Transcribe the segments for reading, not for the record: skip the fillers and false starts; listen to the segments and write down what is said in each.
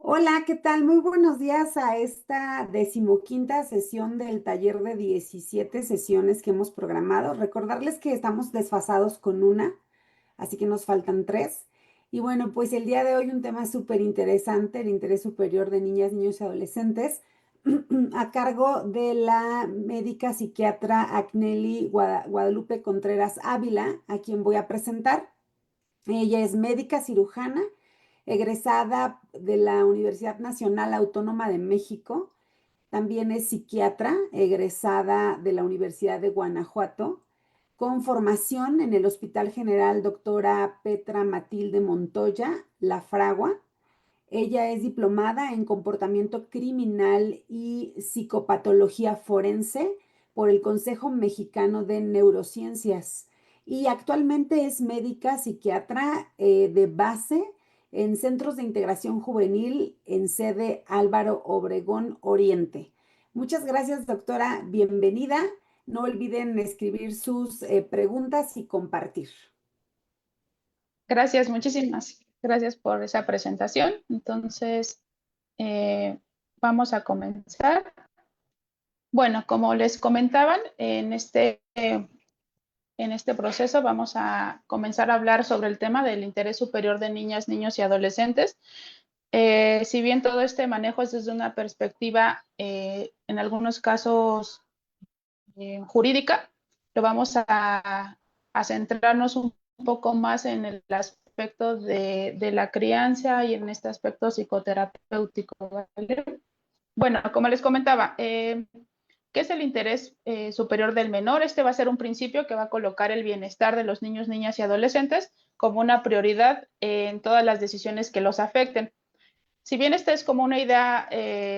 Hola, ¿qué tal? Muy buenos días a esta decimoquinta sesión del taller de 17 sesiones que hemos programado. Recordarles que estamos desfasados con una, así que nos faltan tres. Y bueno, pues el día de hoy un tema súper interesante, el interés superior de niñas, niños y adolescentes, a cargo de la médica psiquiatra Acneli Guadalupe Contreras Ávila, a quien voy a presentar. Ella es médica cirujana, egresada de la Universidad Nacional Autónoma de México. También es psiquiatra, egresada de la Universidad de Guanajuato, con formación en el Hospital General Doctora Petra Matilde Montoya, La Fragua. Ella es diplomada en comportamiento criminal y psicopatología forense por el Consejo Mexicano de Neurociencias y actualmente es médica psiquiatra de base en centros de integración juvenil en sede Álvaro Obregón Oriente. Muchas gracias, doctora. Bienvenida. No olviden escribir sus preguntas y compartir. Gracias, muchísimas gracias por esa presentación. Entonces, vamos a comenzar. Bueno, como les comentaban, en este proceso vamos a comenzar a hablar sobre el tema del interés superior de niñas, niños y adolescentes. Si bien todo este manejo es desde una perspectiva, en algunos casos, jurídica, lo vamos a centrarnos un poco más en el aspecto de la crianza y en este aspecto psicoterapéutico, ¿vale? Bueno, como les comentaba, ¿qué es el interés superior del menor? Este va a ser un principio que va a colocar el bienestar de los niños, niñas y adolescentes como una prioridad en todas las decisiones que los afecten. Si bien esta es como una idea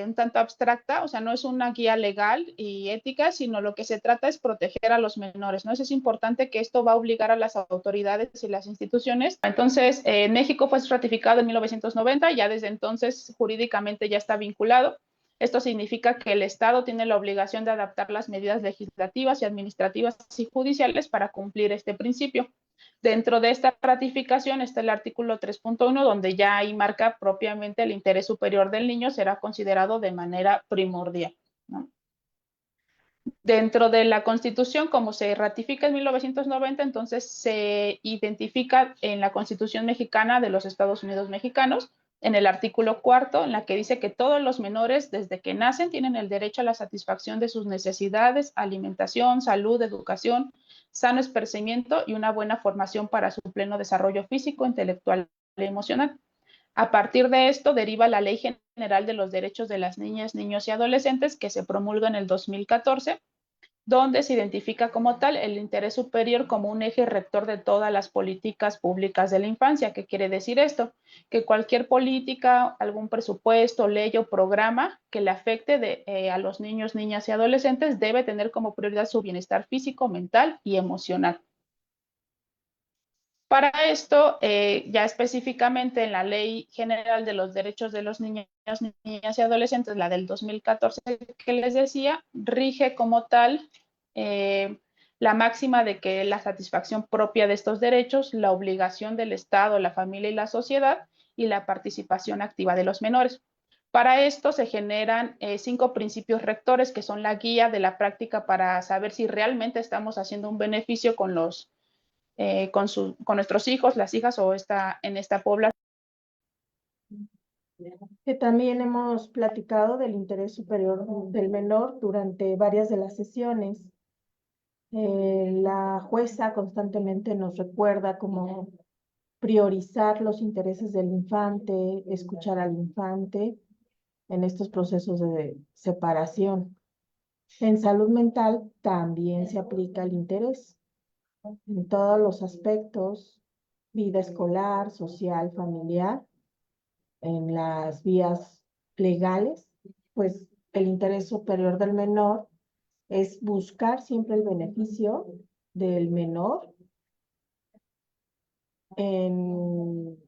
un tanto abstracta, o sea, no es una guía legal y ética, sino lo que se trata es proteger a los menores, ¿no? Eso es importante, que esto va a obligar a las autoridades y las instituciones. Entonces, en México fue ratificado en 1990, ya desde entonces jurídicamente ya está vinculado. Esto significa que el Estado tiene la obligación de adaptar las medidas legislativas y administrativas y judiciales para cumplir este principio. Dentro de esta ratificación está el artículo 3.1, donde ya ahí marca propiamente el interés superior del niño será considerado de manera primordial, ¿no? Dentro de la Constitución, como se ratifica en 1990, entonces se identifica en la Constitución mexicana de los Estados Unidos mexicanos, en el artículo 4, en la que dice que todos los menores desde que nacen tienen el derecho a la satisfacción de sus necesidades, alimentación, salud, educación, sano esparcimiento y una buena formación para su pleno desarrollo físico, intelectual y emocional. A partir de esto deriva la Ley General de los Derechos de las Niñas, Niños y Adolescentes, que se promulga en el 2014, donde se identifica como tal el interés superior como un eje rector de todas las políticas públicas de la infancia. ¿Qué quiere decir esto? Que cualquier política, algún presupuesto, ley o programa que le afecte a los niños, niñas y adolescentes debe tener como prioridad su bienestar físico, mental y emocional. Para esto, ya específicamente en la Ley General de los Derechos de los Niños, Niñas y Adolescentes, la del 2014 que les decía, rige como tal la máxima de que la satisfacción propia de estos derechos, la obligación del Estado, la familia y la sociedad y la participación activa de los menores. Para esto se generan 5 principios rectores que son la guía de la práctica para saber si realmente estamos haciendo un beneficio con con nuestros hijos, las hijas o en esta población. Que también hemos platicado del interés superior del menor durante varias de las sesiones. La jueza constantemente nos recuerda cómo priorizar los intereses del infante, escuchar al infante en estos procesos de separación. En salud mental también se aplica el interés en todos los aspectos: vida escolar, social, familiar, en las vías legales, pues el interés superior del menor es buscar siempre el beneficio del menor en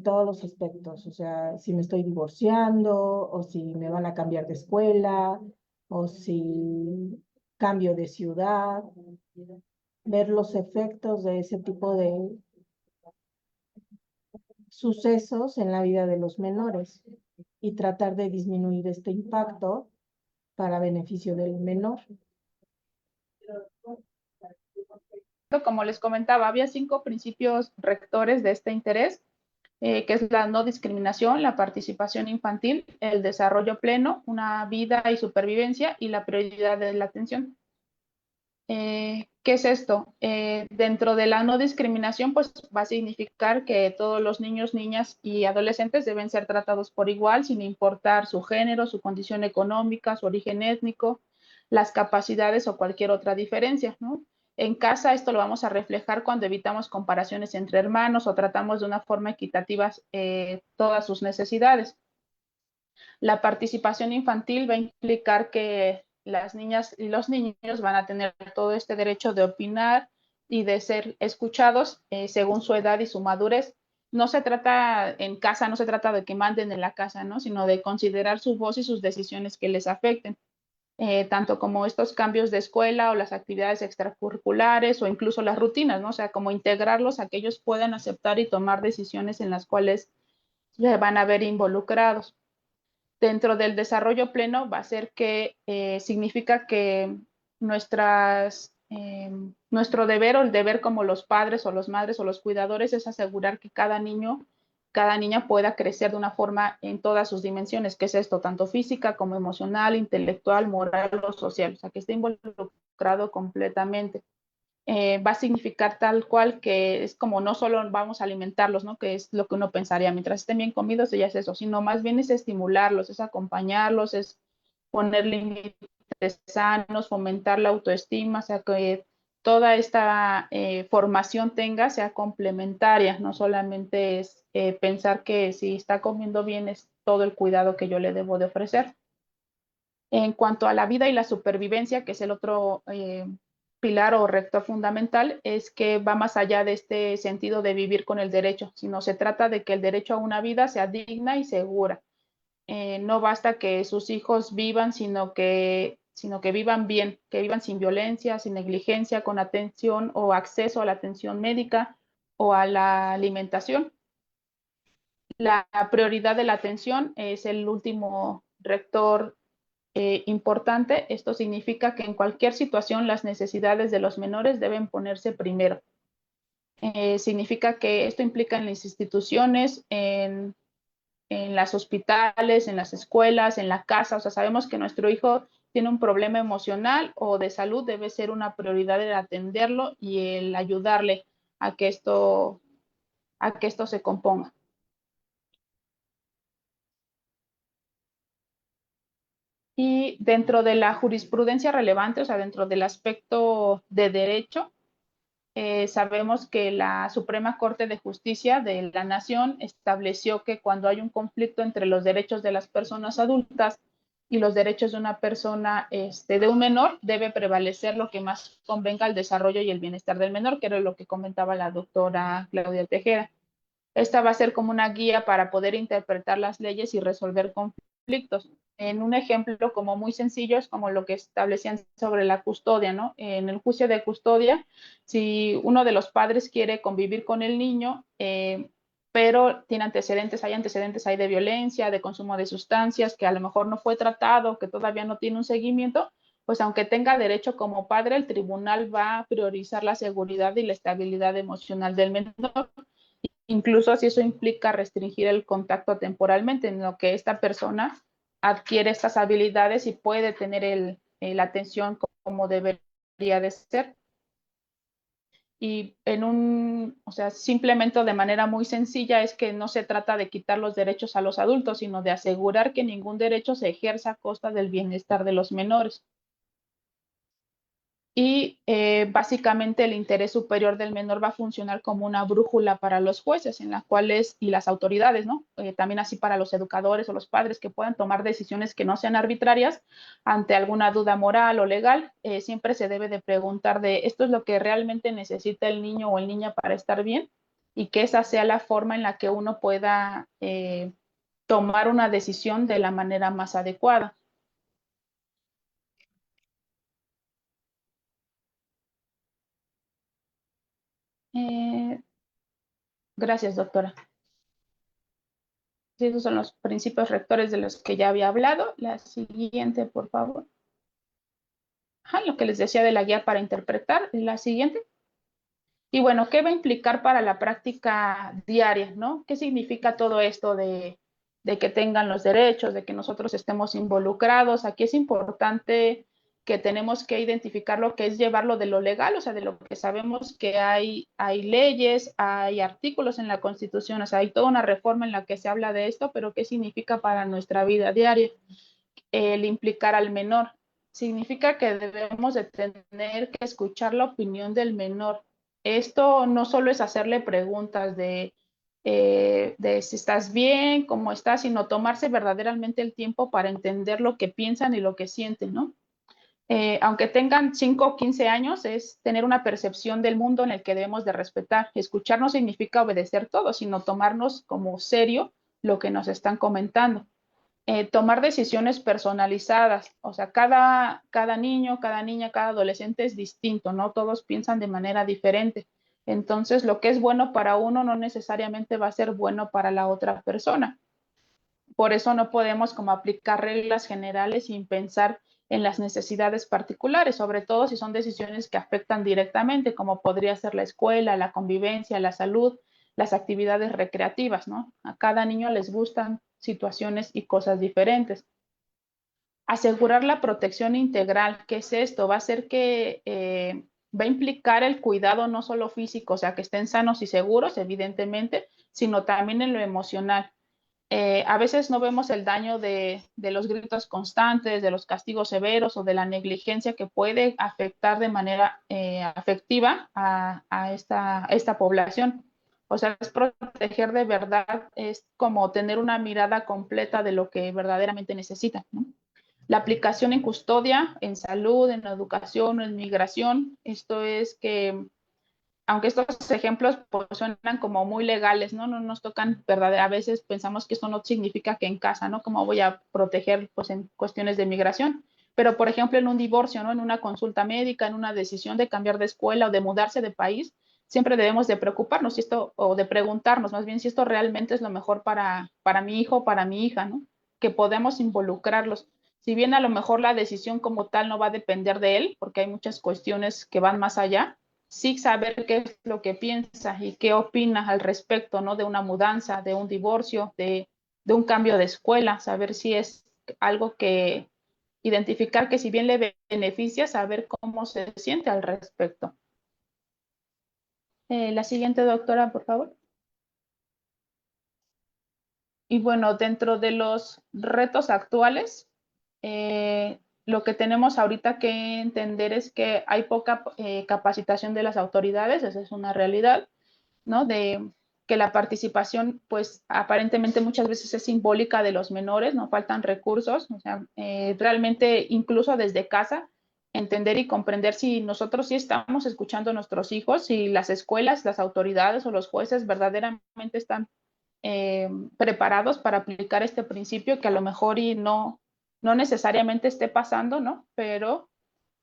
todos los aspectos. O sea, si me estoy divorciando, o si me van a cambiar de escuela, o si cambio de ciudad, ver los efectos de ese tipo de sucesos en la vida de los menores. y tratar de disminuir este impacto para beneficio del menor. Como les comentaba, había 5 principios rectores de este interés, que es la no discriminación, la participación infantil, el desarrollo pleno, una vida y supervivencia y la prioridad de la atención. ¿Qué es esto? Dentro de la no discriminación, pues va a significar que todos los niños, niñas y adolescentes deben ser tratados por igual, sin importar su género, su condición económica, su origen étnico, las capacidades o cualquier otra diferencia, ¿no? En casa esto lo vamos a reflejar cuando evitamos comparaciones entre hermanos o tratamos de una forma equitativa todas sus necesidades. La participación infantil va a implicar que las niñas y los niños van a tener todo este derecho de opinar y de ser escuchados según su edad y su madurez. No se trata en casa, no se trata de que manden en la casa, ¿no? Sino de considerar su voz y sus decisiones que les afecten, tanto como estos cambios de escuela o las actividades extracurriculares o incluso las rutinas, ¿no? O sea, como integrarlos a que ellos puedan aceptar y tomar decisiones en las cuales se van a ver involucrados. Dentro del desarrollo pleno va a ser que significa que nuestro deber o el deber como los padres o los madres o los cuidadores es asegurar que cada niño, cada niña pueda crecer de una forma en todas sus dimensiones, que es esto, tanto física como emocional, intelectual, moral o social, o sea, que esté involucrado completamente. Va a significar tal cual que es como no solo vamos a alimentarlos, ¿no? Que es lo que uno pensaría, mientras estén bien comidos, ya es eso, sino más bien es estimularlos, es acompañarlos, es poner límites sanos, fomentar la autoestima, o sea, que toda esta formación sea complementaria, no solamente es pensar que si está comiendo bien es todo el cuidado que yo le debo de ofrecer. En cuanto a la vida y la supervivencia, que es el otro pilar o rector fundamental, es que va más allá de este sentido de vivir con el derecho, sino se trata de que el derecho a una vida sea digna y segura. No basta que sus hijos vivan, sino que vivan bien, que vivan sin violencia, sin negligencia, con atención o acceso a la atención médica o a la alimentación. La prioridad de la atención es el último rector importante. Esto significa que en cualquier situación las necesidades de los menores deben ponerse primero. Significa que esto implica en las instituciones, en las hospitales, en las escuelas, en la casa. O sea, sabemos que nuestro hijo tiene un problema emocional o de salud, debe ser una prioridad el atenderlo y el ayudarle a a que esto se componga. Y dentro de la jurisprudencia relevante, o sea, dentro del aspecto de derecho, sabemos que la Suprema Corte de Justicia de la Nación estableció que cuando hay un conflicto entre los derechos de las personas adultas y los derechos de una persona, de un menor, debe prevalecer lo que más convenga al desarrollo y el bienestar del menor, que era lo que comentaba la doctora Claudia Tejera. Esta va a ser como una guía para poder interpretar las leyes y resolver conflictos. En un ejemplo como muy sencillo es como lo que establecían sobre la custodia, ¿no? En el juicio de custodia, si uno de los padres quiere convivir con el niño, pero tiene antecedentes hay de violencia, de consumo de sustancias, que a lo mejor no fue tratado, que todavía no tiene un seguimiento, pues aunque tenga derecho como padre, el tribunal va a priorizar la seguridad y la estabilidad emocional del menor, incluso si eso implica restringir el contacto temporalmente, en lo que esta persona adquiere estas habilidades y puede tener la atención como debería de ser. Y o sea, simplemente de manera muy sencilla es que no se trata de quitar los derechos a los adultos, sino de asegurar que ningún derecho se ejerza a costa del bienestar de los menores. Y básicamente el interés superior del menor va a funcionar como una brújula para los jueces, en las cuales, y las autoridades, ¿no? También así para los educadores o los padres que puedan tomar decisiones que no sean arbitrarias ante alguna duda moral o legal. Siempre se debe de preguntar de esto es lo que realmente necesita el niño o el niña para estar bien, y que esa sea la forma en la que uno pueda tomar una decisión de la manera más adecuada. Gracias, doctora. Sí, esos son los principios rectores de los que ya había hablado. La siguiente, por favor. Ajá, lo que les decía de la guía para interpretar. La siguiente. Y bueno, ¿qué va a implicar para la práctica diaria, ¿no? ¿Qué significa todo esto de que tengan los derechos, de que nosotros estemos involucrados? Aquí es importante que tenemos que identificar lo que es llevarlo de lo legal, o sea, de lo que sabemos que hay leyes, hay artículos en la Constitución, o sea, hay toda una reforma en la que se habla de esto, pero ¿qué significa para nuestra vida diaria? El implicar al menor. Significa que debemos de tener que escuchar la opinión del menor. Esto no solo es hacerle preguntas de si estás bien, cómo estás, sino tomarse verdaderamente el tiempo para entender lo que piensan y lo que sienten, ¿no? Aunque tengan 5 o 15 años, es tener una percepción del mundo en el que debemos de respetar. Escuchar no significa obedecer todo, sino tomarnos como serio lo que nos están comentando. Tomar decisiones personalizadas, o sea, cada niño, cada niña, cada adolescente es distinto, ¿no? Todos piensan de manera diferente. Entonces, lo que es bueno para uno no necesariamente va a ser bueno para la otra persona. Por eso no podemos como aplicar reglas generales sin pensar en las necesidades particulares, sobre todo si son decisiones que afectan directamente, como podría ser la escuela, la convivencia, la salud, las actividades recreativas, ¿no? A cada niño les gustan situaciones y cosas diferentes. Asegurar la protección integral, ¿qué es esto? Va a ser que va a implicar el cuidado no solo físico, o sea, que estén sanos y seguros, evidentemente, sino también en lo emocional. A veces no vemos el daño de los gritos constantes, de los castigos severos o de la negligencia que puede afectar de manera afectiva a esta población. O sea, es proteger de verdad, es como tener una mirada completa de lo que verdaderamente necesitan, ¿no? La aplicación en custodia, en salud, en educación, en migración. Esto es que aunque estos ejemplos pues, suenan como muy legales, ¿no? No nos tocan, ¿verdad? A veces pensamos que esto no significa que en casa, ¿no? ¿Cómo voy a proteger pues, en cuestiones de migración? Pero, por ejemplo, en un divorcio, ¿no? En una consulta médica, en una decisión de cambiar de escuela o de mudarse de país, siempre debemos de preocuparnos si esto, o de preguntarnos más bien si esto realmente es lo mejor para mi hijo o para mi hija, ¿no? Que podemos involucrarlos. Si bien a lo mejor la decisión como tal no va a depender de él, porque hay muchas cuestiones que van más allá, sí saber qué es lo que piensa y qué opina al respecto, ¿no? De una mudanza, de un divorcio, de un cambio de escuela, saber si es algo que identificar que si bien le beneficia, saber cómo se siente al respecto. La siguiente, doctora, por favor. Y bueno, dentro de los retos actuales, lo que tenemos ahorita que entender es que hay poca capacitación de las autoridades, esa es una realidad, ¿no? De que la participación, pues aparentemente muchas veces es simbólica de los menores, no faltan recursos, o sea, realmente incluso desde casa, entender y comprender si nosotros sí estamos escuchando a nuestros hijos, si las escuelas, las autoridades o los jueces verdaderamente están preparados para aplicar este principio que a lo mejor y no necesariamente esté pasando, ¿no? Pero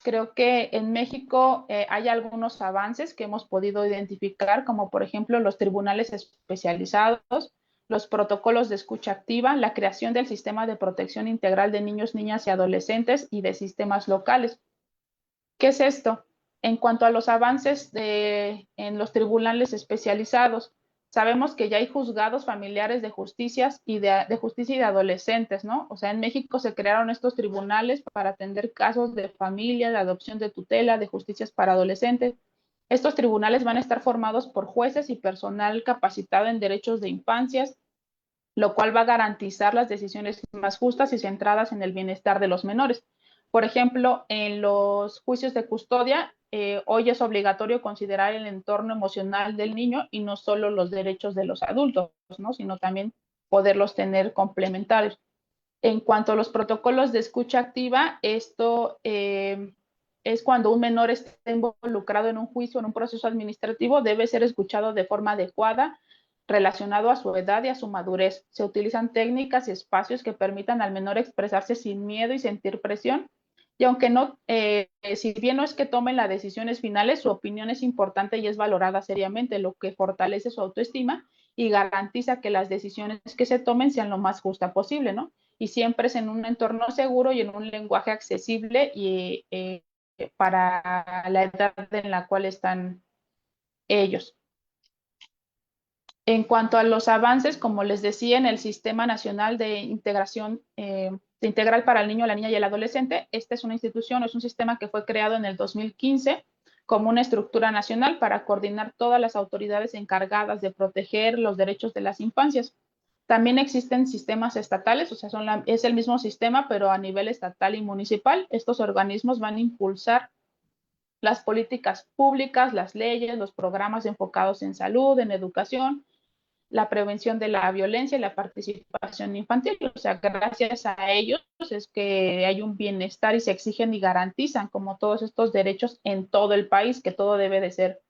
creo que en México hay algunos avances que hemos podido identificar, como por ejemplo los tribunales especializados, los protocolos de escucha activa, la creación del sistema de protección integral de niños, niñas y adolescentes y de sistemas locales. ¿Qué es esto? En cuanto a los avances en los tribunales especializados, sabemos que ya hay juzgados familiares de justicias y de justicia y de adolescentes, ¿no? O sea, en México se crearon estos tribunales para atender casos de familia, de adopción de tutela, de justicias para adolescentes. Estos tribunales van a estar formados por jueces y personal capacitado en derechos de infancias, lo cual va a garantizar las decisiones más justas y centradas en el bienestar de los menores. Por ejemplo, en los juicios de custodia, hoy es obligatorio considerar el entorno emocional del niño y no solo los derechos de los adultos, ¿no? Sino también poderlos tener complementarios. En cuanto a los protocolos de escucha activa, esto es cuando un menor está involucrado en un juicio, en un proceso administrativo, debe ser escuchado de forma adecuada, relacionado a su edad y a su madurez. Se utilizan técnicas y espacios que permitan al menor expresarse sin miedo y sentir presión. Y aunque no, si bien no es que tomen las decisiones finales, su opinión es importante y es valorada seriamente, lo que fortalece su autoestima y garantiza que las decisiones que se tomen sean lo más justas posible, ¿no? Y siempre es en un entorno seguro y en un lenguaje accesible y para la edad en la cual están ellos. En cuanto a los avances, como les decía, en el Sistema Nacional de Integración Integral para el Niño, la Niña y el Adolescente, esta es una institución, es un sistema que fue creado en el 2015 como una estructura nacional para coordinar todas las autoridades encargadas de proteger los derechos de las infancias. También existen sistemas estatales, o sea, es el mismo sistema, pero a nivel estatal y municipal. Estos organismos van a impulsar las políticas públicas, las leyes, los programas enfocados en salud, en educación, la prevención de la violencia y la participación infantil. O sea, gracias a ellos es que hay un bienestar y se exigen y garantizan como todos estos derechos en todo el país, que todo debe de ser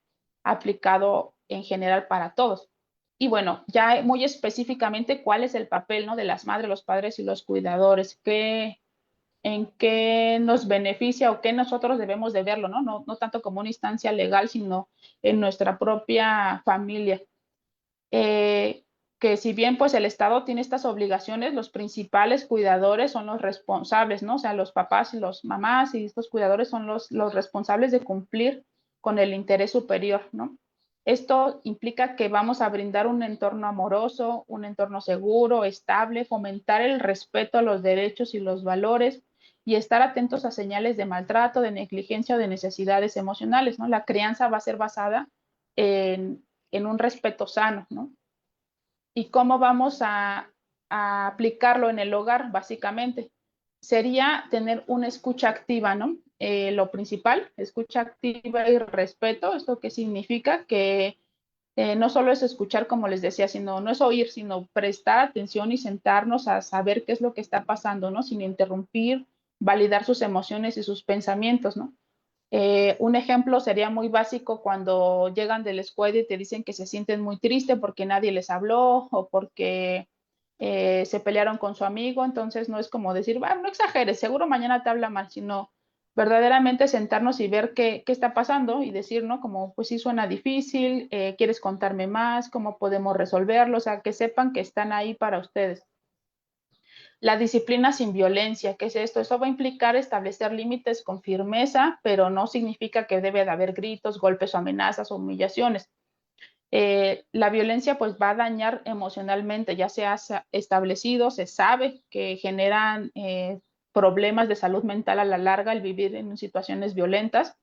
aplicado en general para todos. Y bueno, ya muy específicamente, ¿cuál es el papel, ¿no?, de las madres, los padres y los cuidadores? ¿En qué nos beneficia o qué nosotros debemos de verlo, ¿no? No tanto como una instancia legal, sino en nuestra propia familia. Que si bien pues el Estado tiene estas obligaciones, los principales cuidadores son los responsables, ¿no? O sea, los papás y los mamás y estos cuidadores son los responsables de cumplir con el interés superior, ¿no? Esto implica que vamos a brindar un entorno amoroso, un entorno seguro, estable, fomentar el respeto a los derechos y los valores y estar atentos a señales de maltrato, de negligencia o de necesidades emocionales, ¿no? La crianza va a ser basada en un respeto sano, ¿no? ¿Y cómo vamos a aplicarlo en el hogar, básicamente? Sería tener una escucha activa, ¿no? Lo principal, escucha activa y respeto. ¿Esto qué significa? Que no solo es escuchar, como les decía, sino no es oír, sino prestar atención y sentarnos a saber qué es lo que está pasando, ¿no? Sin interrumpir, validar sus emociones y sus pensamientos, ¿no? Un ejemplo sería muy básico cuando llegan de la escuela y te dicen que se sienten muy tristes porque nadie les habló o porque se pelearon con su amigo. Entonces no es como decir, no exageres, seguro mañana te habla mal, sino verdaderamente sentarnos y ver qué está pasando y decir, ¿no? Como, pues sí suena difícil, ¿quieres contarme más? ¿Cómo podemos resolverlo? O sea, que sepan que están ahí para ustedes. La disciplina sin violencia, ¿qué es esto? Eso va a implicar establecer límites con firmeza, pero no significa que debe de haber gritos, golpes o amenazas o humillaciones. La violencia pues va a dañar emocionalmente, ya se ha establecido, se sabe que generan problemas de salud mental a la larga el vivir en situaciones violentas,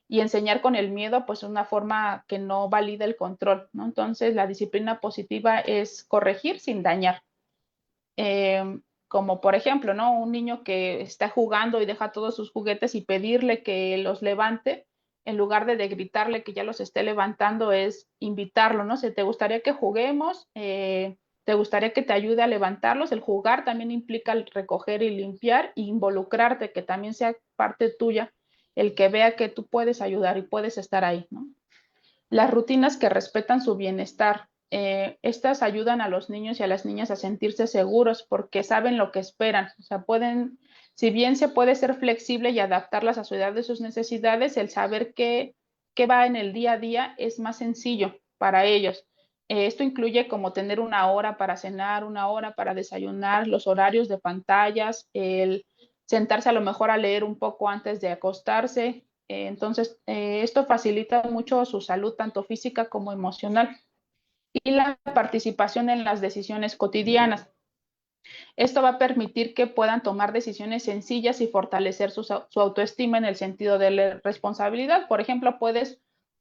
y enseñar con el miedo pues una forma que no valida el control, ¿no? Entonces la disciplina positiva es corregir sin dañar. Como por ejemplo, ¿no? Un niño que está jugando y deja todos sus juguetes y pedirle que los levante, en lugar de gritarle que ya los esté levantando, es invitarlo, ¿no? Si te gustaría que juguemos, te gustaría que te ayude a levantarlos. El jugar también implica el recoger y limpiar e involucrarte, que también sea parte tuya, el que vea que tú puedes ayudar y puedes estar ahí, ¿no? Las rutinas que respetan su bienestar. Estas ayudan a los niños y a las niñas a sentirse seguros porque saben lo que esperan. O sea, si bien se puede ser flexible y adaptarlas a su edad y sus necesidades, el saber qué va en el día a día es más sencillo para ellos. Esto incluye como tener una hora para cenar, una hora para desayunar, los horarios de pantallas, el sentarse a lo mejor a leer un poco antes de acostarse. Entonces, esto facilita mucho su salud, tanto física como emocional. Y la participación en las decisiones cotidianas. Esto va a permitir que puedan tomar decisiones sencillas y fortalecer su autoestima en el sentido de la responsabilidad. Por ejemplo,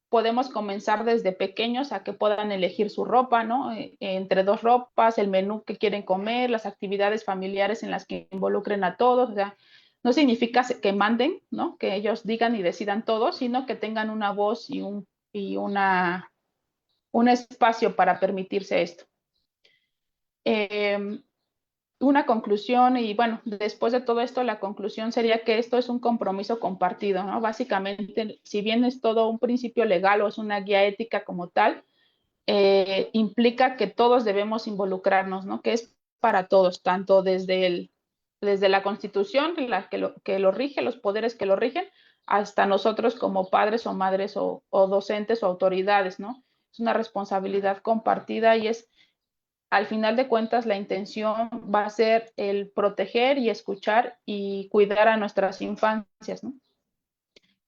podemos comenzar desde pequeños a que puedan elegir su ropa, ¿no? Entre dos ropas, el menú que quieren comer, las actividades familiares en las que involucren a todos. O sea, no significa que manden, ¿no? Que ellos digan y decidan todo, sino que tengan una voz y un espacio para permitirse esto. Una conclusión, y bueno, después de todo esto, la conclusión sería que esto es un compromiso compartido, ¿no? Básicamente, si bien es todo un principio legal o es una guía ética como tal, implica que todos debemos involucrarnos, ¿no? Que es para todos, tanto desde la Constitución, que lo rige, los poderes que lo rigen, hasta nosotros como padres o madres o docentes o autoridades, ¿no? es una responsabilidad compartida y es, al final de cuentas, la intención va a ser el proteger y escuchar y cuidar a nuestras infancias, ¿no?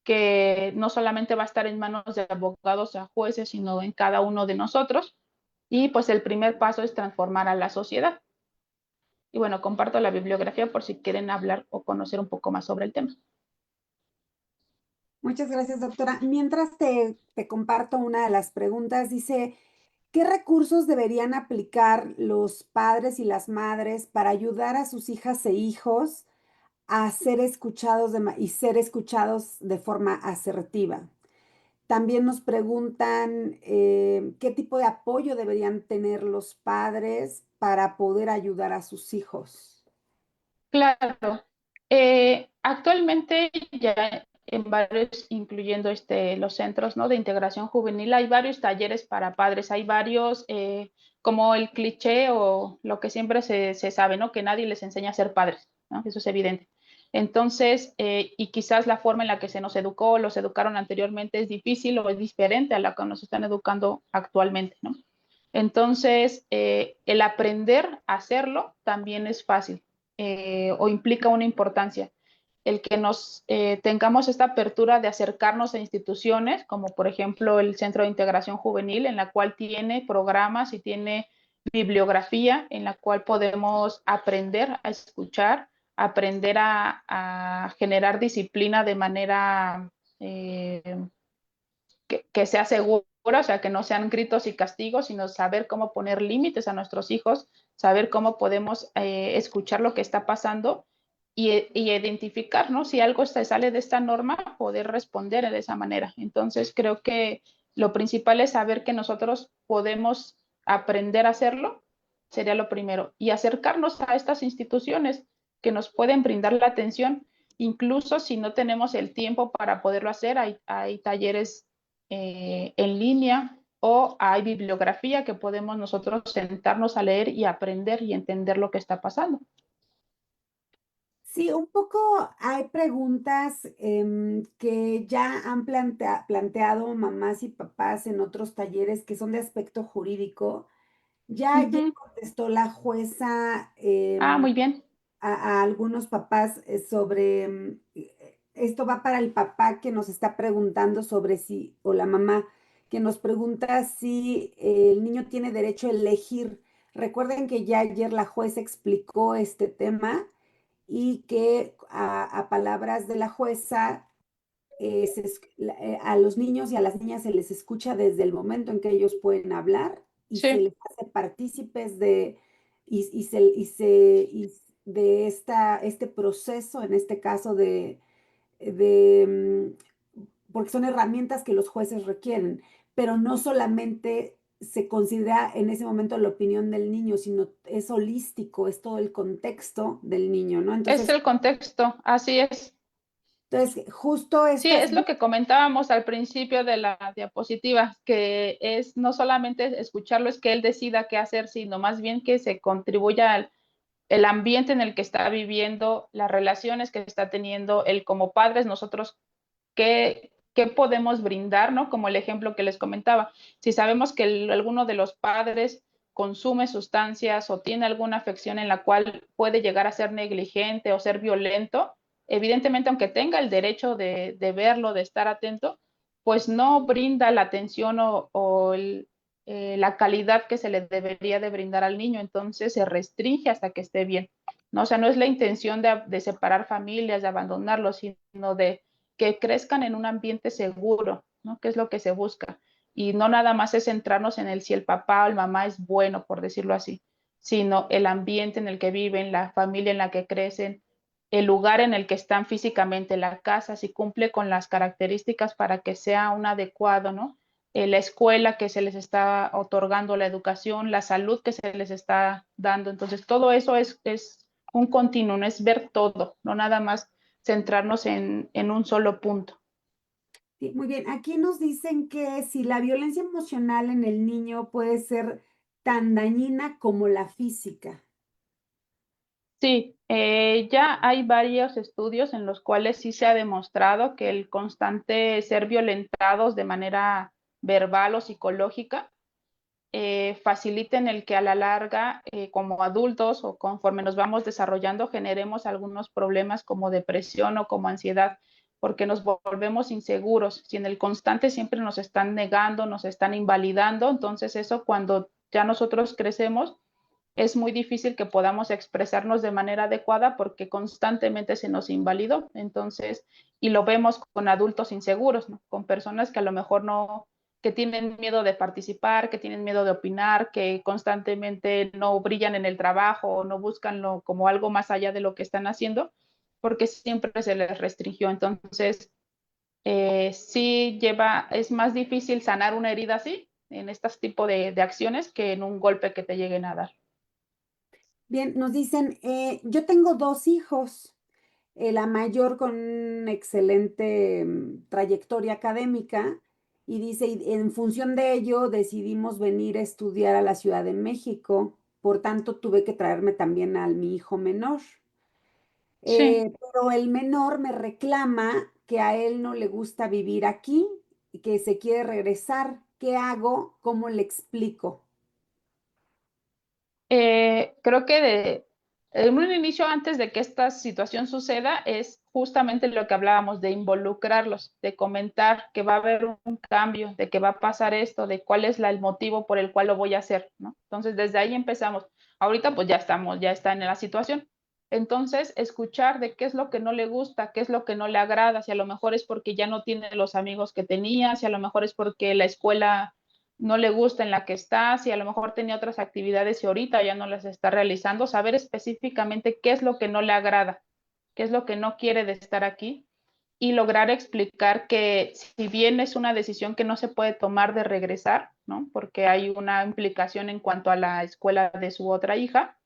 Que no solamente va a estar en manos de abogados o jueces, sino en cada uno de nosotros. Y pues el primer paso es transformar a la sociedad. Y bueno, comparto la bibliografía por si quieren hablar o conocer un poco más sobre el tema. Muchas gracias, doctora. Mientras te comparto una de las preguntas, dice, ¿qué recursos deberían aplicar los padres y las madres para ayudar a sus hijas e hijos a ser escuchados y ser escuchados de forma asertiva? También nos preguntan qué tipo de apoyo deberían tener los padres para poder ayudar a sus hijos. Claro. Actualmente ya en varios, incluyendo los centros, ¿no?, de integración juvenil, hay varios talleres para padres, hay varios, como el cliché o lo que siempre se sabe, ¿no?, que nadie les enseña a ser padres, ¿no? Eso es evidente. Entonces, y quizás la forma en la que se nos educó, los educaron anteriormente es difícil o es diferente a la que nos están educando actualmente, ¿no? Entonces, el aprender a hacerlo también es fácil, o implica una importancia. El que nos tengamos esta apertura de acercarnos a instituciones, como por ejemplo el Centro de Integración Juvenil, en la cual tiene programas y tiene bibliografía en la cual podemos aprender a escuchar, aprender a generar disciplina de manera que sea segura, o sea, que no sean gritos y castigos, sino saber cómo poner límites a nuestros hijos, saber cómo podemos escuchar lo que está pasando y identificar, ¿no?, si algo se sale de esta norma, poder responder de esa manera. Entonces, creo que lo principal es saber que nosotros podemos aprender a hacerlo, sería lo primero, y acercarnos a estas instituciones que nos pueden brindar la atención. Incluso si no tenemos el tiempo para poderlo hacer, hay talleres en línea o hay bibliografía que podemos nosotros sentarnos a leer y aprender y entender lo que está pasando. Sí, un poco hay preguntas que ya han planteado mamás y papás en otros talleres que son de aspecto jurídico. Ya contestó la jueza Muy bien. a algunos papás sobre, esto va para el papá que nos está preguntando sobre si, o la mamá que nos pregunta si el niño tiene derecho a elegir. Recuerden que ya ayer la jueza explicó este tema y que a palabras de la jueza, a los niños y a las niñas se les escucha desde el momento en que ellos pueden hablar y se Sí, les hace partícipes de, de este proceso, en este caso porque son herramientas que los jueces requieren, pero no solamente se considera en ese momento la opinión del niño, sino es holístico, es todo el contexto del niño, ¿no? es el contexto, así es. Entonces justo Sí, estas. es lo que comentábamos al principio de la diapositiva, que es no solamente escucharlo, es que él decida qué hacer, sino más bien que se contribuya al el ambiente en el que está viviendo, las relaciones que está teniendo, él como padres, nosotros qué podemos brindar, ¿no? Como el ejemplo que les comentaba. Si sabemos que alguno de los padres consume sustancias o tiene alguna afección en la cual puede llegar a ser negligente o ser violento, evidentemente, aunque tenga el derecho de verlo, de estar atento, pues no brinda la atención la calidad que se le debería de brindar al niño, entonces se restringe hasta que esté bien, ¿no? O sea, no es la intención de separar familias, de abandonarlos, sino de que crezcan en un ambiente seguro, ¿no?, que es lo que se busca. Y no nada más es centrarnos en el si el papá o el mamá es bueno, por decirlo así, sino el ambiente en el que viven, la familia en la que crecen, el lugar en el que están físicamente, la casa, si cumple con las características para que sea un adecuado, ¿no? La escuela que se les está otorgando, la educación, la salud que se les está dando. Entonces, todo eso es un continuo, no es ver todo, no nada más centrarnos en un solo punto. Sí, muy bien. Aquí nos dicen que si la violencia emocional en el niño puede ser tan dañina como la física. Sí, ya hay varios estudios en los cuales sí se ha demostrado que el constante ser violentados de manera verbal o psicológica, faciliten el que a la larga, como adultos o conforme nos vamos desarrollando, generemos algunos problemas como depresión o como ansiedad, porque nos volvemos inseguros. Si en el constante siempre nos están negando, nos están invalidando, entonces eso cuando ya nosotros crecemos, es muy difícil que podamos expresarnos de manera adecuada porque constantemente se nos invalidó. Entonces, y lo vemos con adultos inseguros, ¿no? Con personas que a lo mejor no, que tienen miedo de participar, que tienen miedo de opinar, que constantemente no brillan en el trabajo o no buscan como algo más allá de lo que están haciendo, porque siempre se les restringió. Entonces, sí es más difícil sanar una herida así, en este tipo de acciones, que en un golpe que te lleguen a dar. Bien, nos dicen, yo tengo dos hijos, la mayor con una excelente trayectoria académica y dice, "Y en función de ello decidimos venir a estudiar a la Ciudad de México, por tanto tuve que traerme también a mi hijo menor. Sí. Pero el menor me reclama que a él no le gusta vivir aquí y que se quiere regresar. ¿Qué hago? ¿Cómo le explico? Creo que en un inicio, antes de que esta situación suceda, es justamente lo que hablábamos, de involucrarlos, de comentar que va a haber un cambio, de que va a pasar esto, de cuál es el motivo por el cual lo voy a hacer, ¿no? Entonces, desde ahí empezamos. Ahorita pues ya está en la situación. Entonces, escuchar de qué es lo que no le gusta, qué es lo que no le agrada, si a lo mejor es porque ya no tiene los amigos que tenía, si a lo mejor es porque la escuela no le gusta en la que está, si a lo mejor tenía otras actividades y ahorita ya no las está realizando, saber específicamente qué es lo que no le agrada, qué es lo que no quiere de estar aquí y lograr explicar que si bien es una decisión que no se puede tomar de regresar, ¿no? Porque hay una implicación en cuanto a la escuela de su otra hija,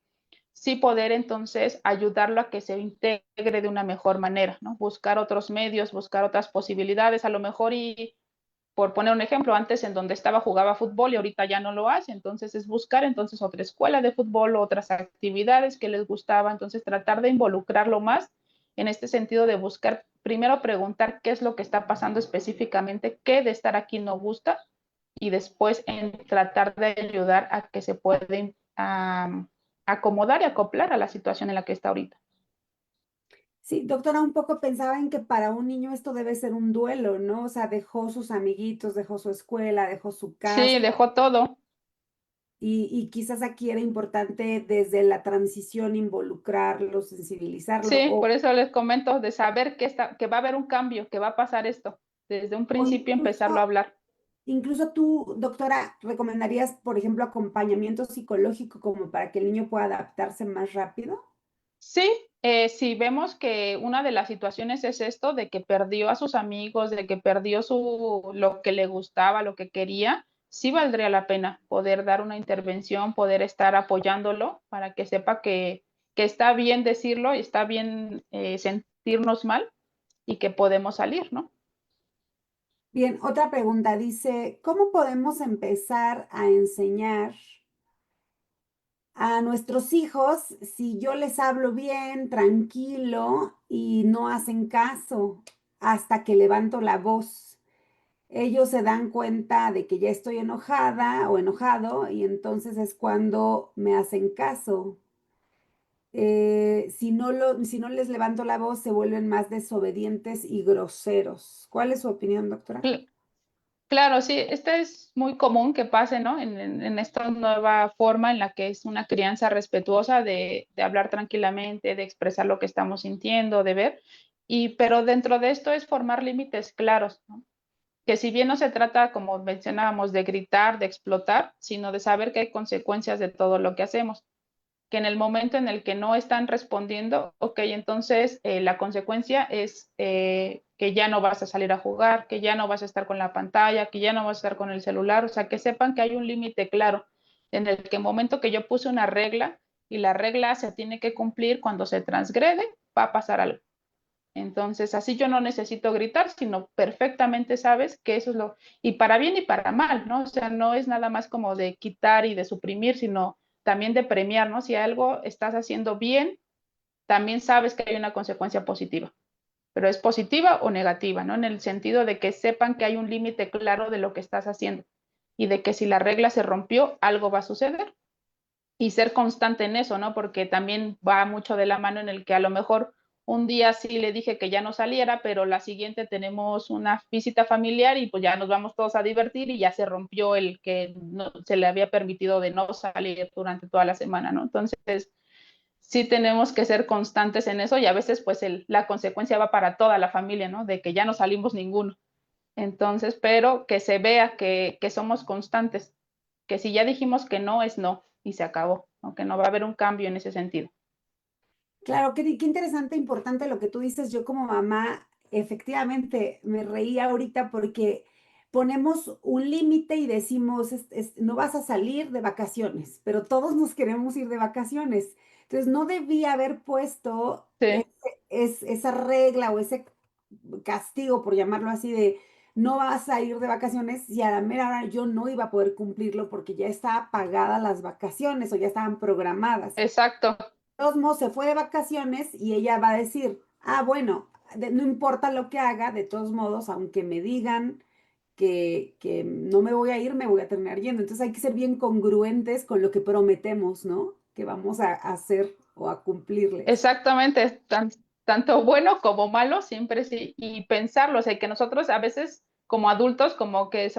sí poder entonces ayudarlo a que se integre de una mejor manera, ¿no? Buscar otros medios, buscar otras posibilidades, a lo mejor y por poner un ejemplo, antes en donde estaba jugaba fútbol y ahorita ya no lo hace, entonces es buscar entonces otra escuela de fútbol, otras actividades que les gustaba, entonces tratar de involucrarlo más en este sentido de buscar, primero preguntar qué es lo que está pasando específicamente, qué de estar aquí no gusta y después en tratar de ayudar a que se pueden acomodar y acoplar a la situación en la que está ahorita. Sí, doctora, un poco pensaba en que para un niño esto debe ser un duelo, ¿no? O sea, dejó sus amiguitos, dejó su escuela, dejó su casa Sí, dejó todo. y quizás aquí era importante desde la transición involucrarlo, sensibilizarlo Sí, por eso les comento de saber que va a haber un cambio, que va a pasar esto, desde un o principio empezarlo a incluso, hablar. incluso tú, doctora, recomendarías, por ejemplo, acompañamiento psicológico como para que el niño pueda adaptarse más rápido. Sí, si vemos que una de las situaciones es esto, de que perdió a sus amigos, de que perdió lo que le gustaba, lo que quería, sí valdría la pena poder dar una intervención, poder estar apoyándolo para que sepa que está bien decirlo y está bien sentirnos mal y que podemos salir, ¿no? Bien, otra pregunta dice, ¿cómo podemos empezar a enseñar a nuestros hijos si yo les hablo bien, tranquilo y no hacen caso hasta que levanto la voz? Ellos se dan cuenta de que ya estoy enojada o enojado y entonces es cuando me hacen caso. Si no les levanto la voz, se vuelven más desobedientes y groseros. ¿Cuál es su opinión, doctora? Claro, sí, este es muy común que pase, ¿no? En esta nueva forma en la que es una crianza respetuosa de hablar tranquilamente, de expresar lo que estamos sintiendo, de ver, pero dentro de esto es formar límites claros, ¿no? Que si bien no se trata, como mencionábamos, de gritar, de explotar, sino de saber que hay consecuencias de todo lo que hacemos, que en el momento en el que no están respondiendo, ok, entonces la consecuencia es que ya no vas a salir a jugar, que ya no vas a estar con la pantalla, que ya no vas a estar con el celular, o sea, que sepan que hay un límite claro en el que el momento que yo puse una regla y la regla se tiene que cumplir, cuando se transgrede, va a pasar algo. Entonces, así yo no necesito gritar, sino perfectamente sabes que eso es y para bien y para mal, ¿no? O sea, no es nada más como de quitar y de suprimir, sino también de premiar, ¿no? Si algo estás haciendo bien, también sabes que hay una consecuencia positiva. pero es positiva o negativa, ¿no? En el sentido de que sepan que hay un límite claro de lo que estás haciendo y de que si la regla se rompió, algo va a suceder y ser constante en eso, ¿no? Porque también va mucho de la mano en el que a lo mejor un día sí le dije que ya no saliera, pero la siguiente tenemos una visita familiar y pues ya nos vamos todos a divertir y ya se rompió el que no, se le había permitido de no salir durante toda la semana, ¿no? Entonces, sí tenemos que ser constantes en eso y a veces pues la consecuencia va para toda la familia, ¿no? De que ya no salimos ninguno. Entonces, pero que se vea que somos constantes, que si ya dijimos que no es no y se acabó, ¿no? Que no va a haber un cambio en ese sentido. Claro, qué interesante, importante lo que tú dices. Yo como mamá, efectivamente, me reía ahorita porque ponemos un límite y decimos, no vas a salir de vacaciones, pero todos nos queremos ir de vacaciones. Entonces, no debía haber puesto Sí, esa regla o ese castigo, por llamarlo así, de no vas a ir de vacaciones y a la mera hora yo no iba a poder cumplirlo porque ya estaban pagadas las vacaciones o ya estaban programadas. exacto, Todos modos se fue de vacaciones y ella va a decir, ah, bueno, no importa lo que haga, de todos modos, aunque me digan que no me voy a ir, me voy a terminar yendo. Entonces hay que ser bien congruentes con lo que prometemos, ¿no? Que vamos a hacer o a cumplirles. exactamente, tanto bueno como malo, siempre sí, y pensarlo, o sea, que nosotros a veces como adultos como que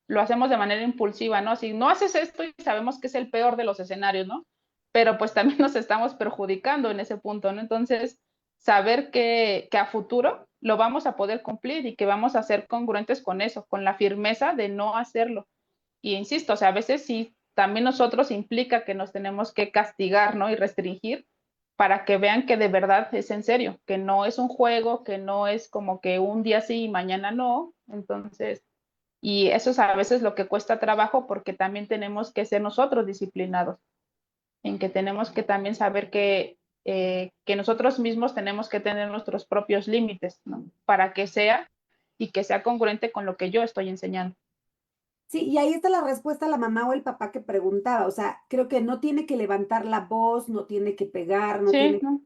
lo hacemos de manera impulsiva, ¿no? Si no haces esto y sabemos que es el peor de los escenarios, ¿no? Pero pues también nos estamos perjudicando en ese punto, ¿no? Entonces, saber que a futuro lo vamos a poder cumplir y que vamos a ser congruentes con eso, con la firmeza de no hacerlo. Y insisto, o sea, a veces sí, también nosotros implica que nos tenemos que castigar, ¿no? Y restringir para que vean que de verdad es en serio, que no es un juego, que no es como que un día sí y mañana no. Entonces, y eso es a veces lo que cuesta trabajo porque también tenemos que ser nosotros disciplinados, en que tenemos que también saber que nosotros mismos tenemos que tener nuestros propios límites, ¿no? Para que sea y que sea congruente con lo que yo estoy enseñando. Sí, y ahí está la respuesta a la mamá o el papá que preguntaba. O sea, creo que no tiene que levantar la voz, no tiene que pegar, no Sí, tiene ¿no?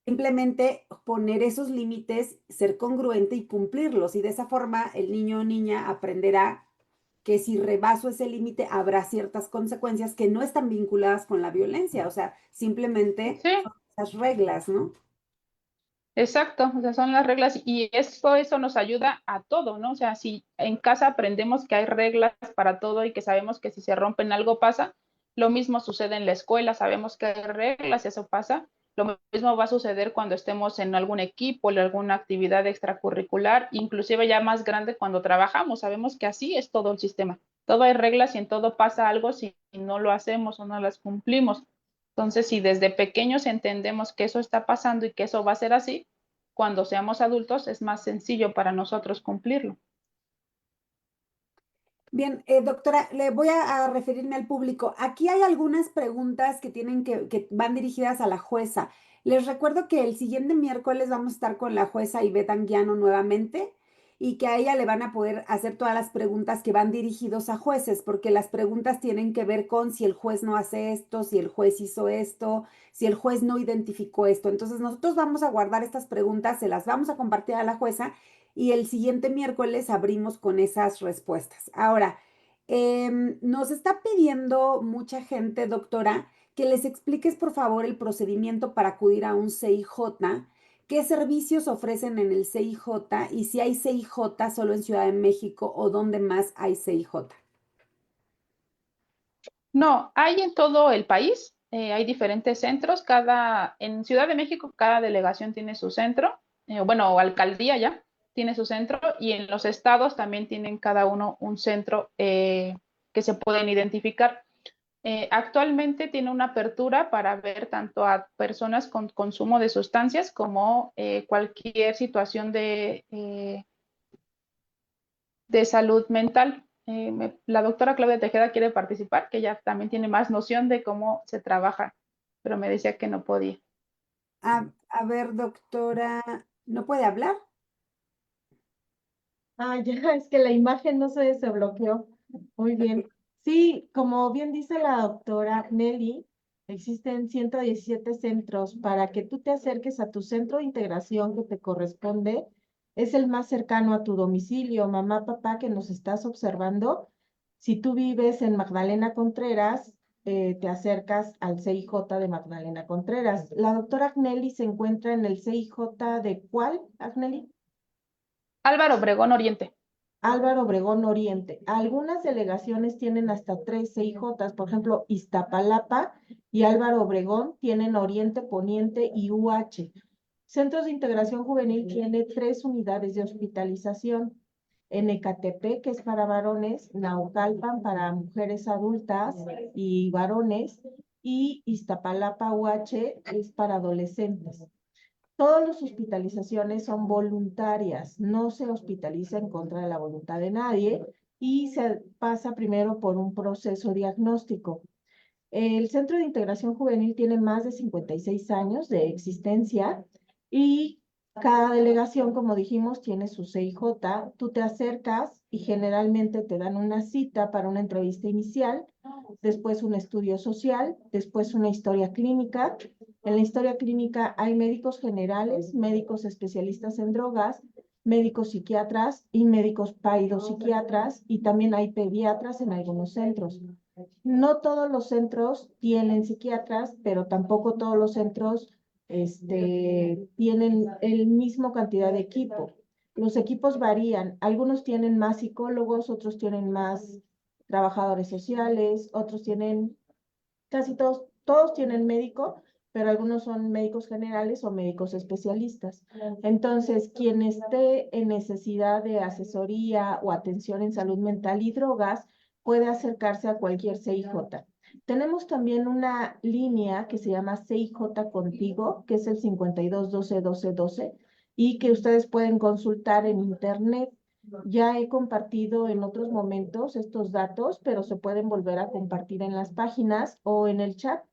simplemente poner esos límites, ser congruente y cumplirlos. Y de esa forma el niño o niña aprenderá que si rebaso ese límite habrá ciertas consecuencias que no están vinculadas con la violencia. O sea, simplemente Sí, son esas reglas, ¿no? exacto, o sea, son las reglas y eso nos ayuda a todo, ¿no? O sea, si en casa aprendemos que hay reglas para todo y que sabemos que si se rompen algo pasa, lo mismo sucede en la escuela, sabemos que hay reglas, eso pasa, lo mismo va a suceder cuando estemos en algún equipo, en alguna actividad extracurricular, inclusive ya más grande cuando trabajamos, sabemos que así es todo el sistema, todo hay reglas y en todo pasa algo si no lo hacemos o no las cumplimos. Entonces, si desde pequeños entendemos que eso está pasando y que eso va a ser así, cuando seamos adultos es más sencillo para nosotros cumplirlo. Bien, doctora, le voy a referirme al público. Aquí hay algunas preguntas que que van dirigidas a la jueza. Les recuerdo que el siguiente miércoles vamos a estar con la jueza Ivette Anguiano nuevamente y que a ella le van a poder hacer todas las preguntas que van dirigidos a jueces, porque las preguntas tienen que ver con si el juez no hace esto, si el juez hizo esto, si el juez no identificó esto. Entonces nosotros vamos a guardar estas preguntas, se las vamos a compartir a la jueza y el siguiente miércoles abrimos con esas respuestas. Ahora, nos está pidiendo mucha gente, doctora, que les expliques por favor el procedimiento para acudir a un CIJ, qué servicios ofrecen en el CIJ y si hay CIJ solo en Ciudad de México o dónde más hay CIJ. No, hay en todo el país, hay diferentes centros, en Ciudad de México cada delegación tiene su centro, bueno, o alcaldía ya tiene su centro, y en los estados también tienen cada uno un centro que se pueden identificar. Actualmente tiene una apertura para ver tanto a personas con consumo de sustancias como cualquier situación de salud mental. La doctora Claudia Tejeda quiere participar, que ella también tiene más noción de cómo se trabaja, pero me decía que no podía. A ver, doctora, ¿no puede hablar? Ah, ya, es que la imagen no se bloqueó. Muy bien. Sí, como bien dice la doctora Nelly, Existen 117 centros. Para que tú te acerques a tu centro de integración que te corresponde, es el más cercano a tu domicilio. Mamá, papá, que nos estás observando, si tú vives en Magdalena Contreras, te acercas al CIJ de Magdalena Contreras. La doctora Agnelli se encuentra en el CIJ de ¿cuál, Agnelli? Álvaro Obregón Oriente. Álvaro Obregón Oriente. Algunas delegaciones tienen hasta 3 CIJs, por ejemplo, Iztapalapa y Álvaro Obregón tienen Oriente, Poniente y UH. Centros de Integración Juvenil tiene 3 unidades de hospitalización. En Ecatepec, que es para varones, Naucalpan para mujeres adultas y varones, y Iztapalapa UH es para adolescentes. Todas las hospitalizaciones son voluntarias, no se hospitaliza en contra de la voluntad de nadie y se pasa primero por un proceso diagnóstico. El Centro de Integración Juvenil tiene más de 56 años de existencia y cada delegación, como dijimos, tiene su CIJ. Tú te acercas y generalmente te dan una cita para una entrevista inicial, después un estudio social, después una historia clínica. En la historia clínica hay médicos generales, médicos especialistas en drogas, médicos psiquiatras y médicos psiquiatras y también hay pediatras en algunos centros. No todos los centros tienen psiquiatras, pero tampoco todos los centros tienen el mismo cantidad de equipo. Los equipos varían. Algunos tienen más psicólogos, otros tienen más trabajadores sociales, otros tienen, casi todos tienen médico, pero algunos son médicos generales o médicos especialistas. Entonces, quien esté en necesidad de asesoría o atención en salud mental y drogas, puede acercarse a cualquier CIJ. Tenemos también una línea que se llama CIJ Contigo, que es el 52 12 12 12, y que ustedes pueden consultar en internet. Ya he compartido en otros momentos estos datos, pero se pueden volver a compartir en las páginas o en el chat.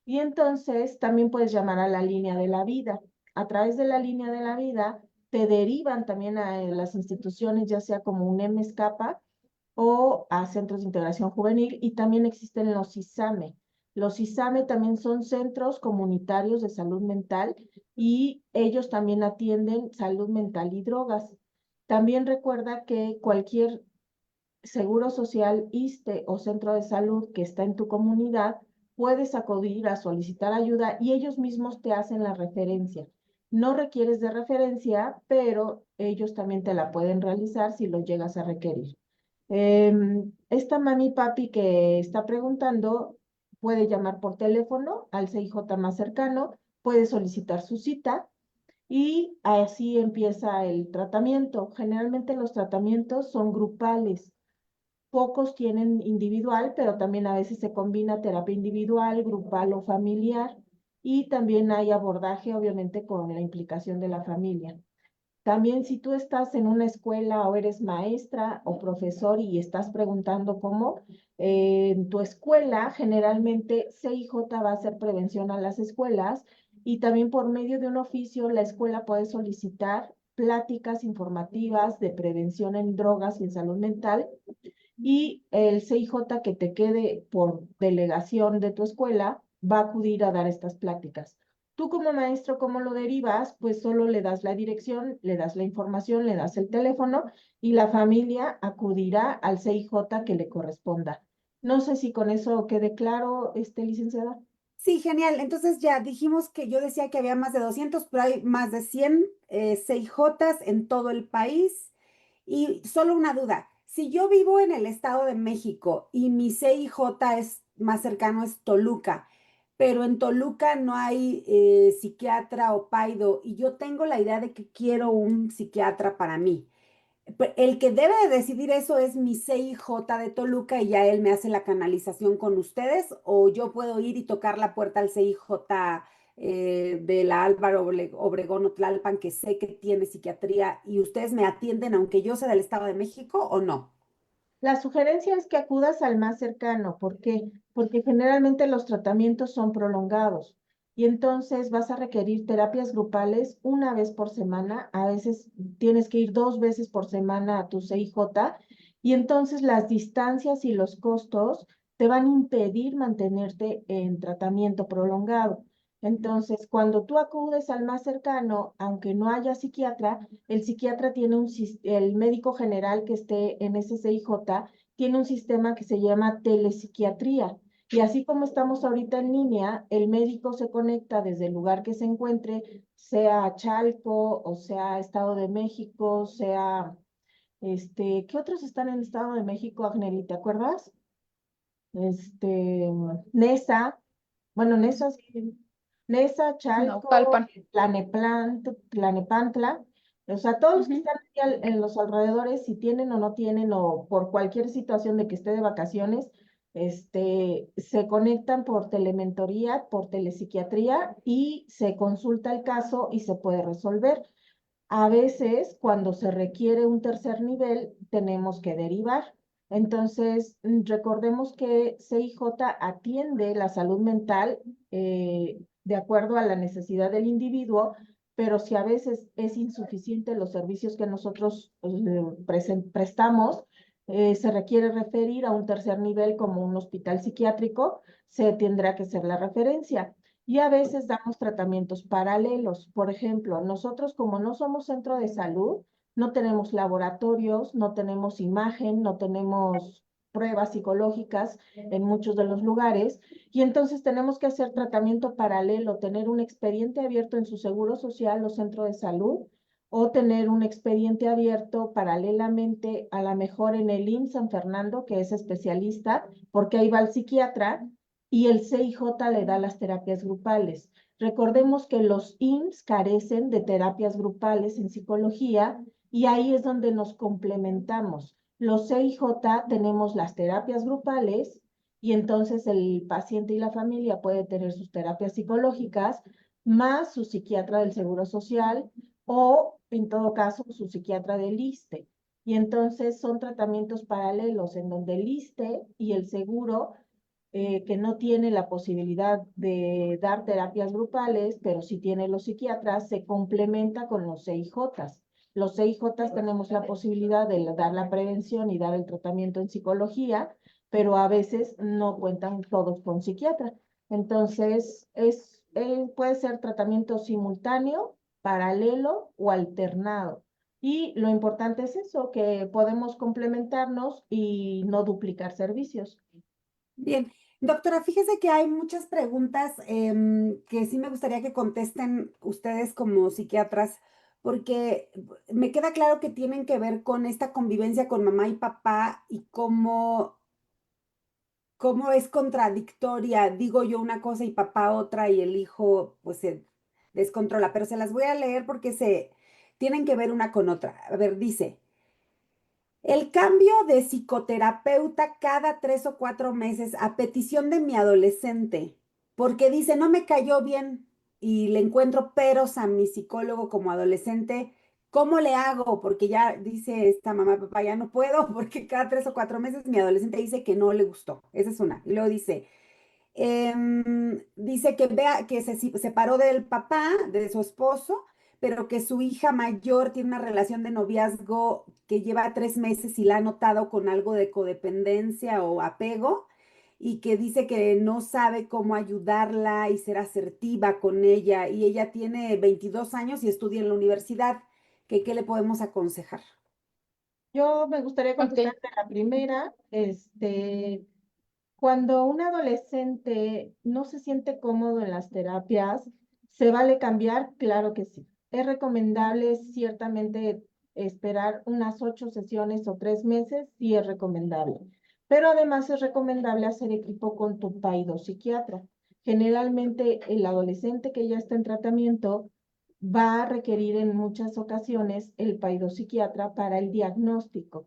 Y entonces también puedes llamar a la línea de la vida. A través de la línea de la vida te derivan también a las instituciones, ya sea como un MSCAPA o a centros de integración juvenil, y también existen los ISAME. Los ISAME también son centros comunitarios de salud mental y ellos también atienden salud mental y drogas. También recuerda que cualquier seguro social, ISSSTE o centro de salud que está en tu comunidad, puedes acudir a solicitar ayuda y ellos mismos te hacen la referencia. No requieres de referencia, pero ellos también te la pueden realizar si lo llegas a requerir. Esta mami papi que está preguntando puede llamar por teléfono al CIJ más cercano, puede solicitar su cita y así empieza el tratamiento. Generalmente los tratamientos son grupales. Pocos tienen individual, pero también a veces se combina terapia individual, grupal o familiar. Y también hay abordaje, obviamente, con la implicación de la familia. También si tú estás en una escuela o eres maestra o profesor y estás preguntando cómo, en tu escuela generalmente CIJ va a hacer prevención a las escuelas y también por medio de un oficio la escuela puede solicitar pláticas informativas de prevención en drogas y en salud mental y el CIJ que te quede por delegación de tu escuela va a acudir a dar estas pláticas. Tú como maestro, ¿cómo lo derivas? Pues solo le das la dirección, le das la información, le das el teléfono y la familia acudirá al CIJ que le corresponda. No sé si con eso quede claro, licenciada. Sí, genial. Entonces ya dijimos que yo decía que había más de 200, pero hay más de 100 CIJs en todo el país. Y solo una duda, si yo vivo en el Estado de México y mi CIJ es más cercano es Toluca, pero en Toluca no hay psiquiatra o paido y yo tengo la idea de que quiero un psiquiatra para mí. El que debe de decidir eso es mi CIJ de Toluca y ya él me hace la canalización con ustedes o yo puedo ir y tocar la puerta al CIJ de la Álvaro Obregón o Tlalpan que sé que tiene psiquiatría y ustedes me atienden aunque yo sea del Estado de México o no. La sugerencia es que acudas al más cercano. ¿Por qué? Porque generalmente los tratamientos son prolongados y entonces vas a requerir terapias grupales una vez por semana. A veces tienes que ir 2 veces por semana a tu CIJ y entonces las distancias y los costos te van a impedir mantenerte en tratamiento prolongado. Entonces, cuando tú acudes al más cercano, aunque no haya psiquiatra, el psiquiatra tiene el médico general que esté en ese CIJ tiene un sistema que se llama telepsiquiatría. Y así como estamos ahorita en línea, el médico se conecta desde el lugar que se encuentre, sea Chalco, o sea Estado de México, sea, ¿qué otros están en Estado de México, Agneli? ¿Te acuerdas? Nesa, bueno, Nesa, sí, Nesa, Chalco, Naucalpan. Tlanepantla, o sea, todos los que Ujú. están aquí en los alrededores, si tienen o no tienen, o por cualquier situación de que esté de vacaciones, se conectan por telementoría, por telepsiquiatría, y se consulta el caso y se puede resolver. A veces, cuando se requiere un tercer nivel, tenemos que derivar. Entonces, recordemos que CIJ atiende la salud mental de acuerdo a la necesidad del individuo, pero si a veces es insuficiente los servicios que nosotros prestamos, se requiere referir a un tercer nivel como un hospital psiquiátrico, se tendrá que ser la referencia. Y a veces damos tratamientos paralelos. Por ejemplo, nosotros como no somos centro de salud, no tenemos laboratorios, no tenemos imagen, no tenemos pruebas psicológicas en muchos de los lugares, y entonces tenemos que hacer tratamiento paralelo, tener un expediente abierto en su seguro social o centro de salud, o tener un expediente abierto paralelamente, a lo mejor en el IMSS San Fernando, que es especialista, porque ahí va el psiquiatra, y el CIJ le da las terapias grupales. Recordemos que los IMSS carecen de terapias grupales en psicología, y ahí es donde nos complementamos. Los CIJ tenemos las terapias grupales, y entonces el paciente y la familia puede tener sus terapias psicológicas más su psiquiatra del Seguro Social, o en todo caso su psiquiatra del ISSSTE. Y entonces son tratamientos paralelos en donde el ISSSTE y el seguro, que no tiene la posibilidad de dar terapias grupales, pero sí tiene los psiquiatras, se complementa con los CIJs. Los CIJs tenemos la posibilidad de dar la prevención y dar el tratamiento en psicología, pero a veces no cuentan todos con psiquiatra. Entonces, puede ser tratamiento simultáneo, paralelo o alternado. Y lo importante es eso, que podemos complementarnos y no duplicar servicios. Bien, doctora, fíjese que hay muchas preguntas que sí me gustaría que contesten ustedes como psiquiatras, porque me queda claro que tienen que ver con esta convivencia con mamá y papá y cómo es contradictoria, digo yo una cosa y papá otra y el hijo pues se descontrola, pero se las voy a leer porque se tienen que ver una con otra. A ver, dice. El cambio de psicoterapeuta cada 3 o 4 meses a petición de mi adolescente, porque dice, no me cayó bien y le encuentro peros a mi psicólogo como adolescente, ¿cómo le hago? Porque ya dice esta mamá, papá, ya no puedo, porque cada 3 o 4 meses mi adolescente dice que no le gustó. Esa es una. Y luego dice, dice que vea que se separó del papá, de su esposo, pero que su hija mayor tiene una relación de noviazgo que lleva 3 meses y la ha notado con algo de codependencia o apego, y que dice que no sabe cómo ayudarla y ser asertiva con ella, y ella tiene 22 años y estudia en la universidad, que qué le podemos aconsejar. Yo me gustaría Ok. contestarte la primera. Cuando un adolescente no se siente cómodo en las terapias, ¿se vale cambiar? Claro que sí. Es recomendable ciertamente esperar unas 8 sesiones o 3 meses, sí es recomendable. Pero además es recomendable hacer equipo con tu psiquiatra. Generalmente el adolescente que ya está en tratamiento va a requerir en muchas ocasiones el psiquiatra para el diagnóstico.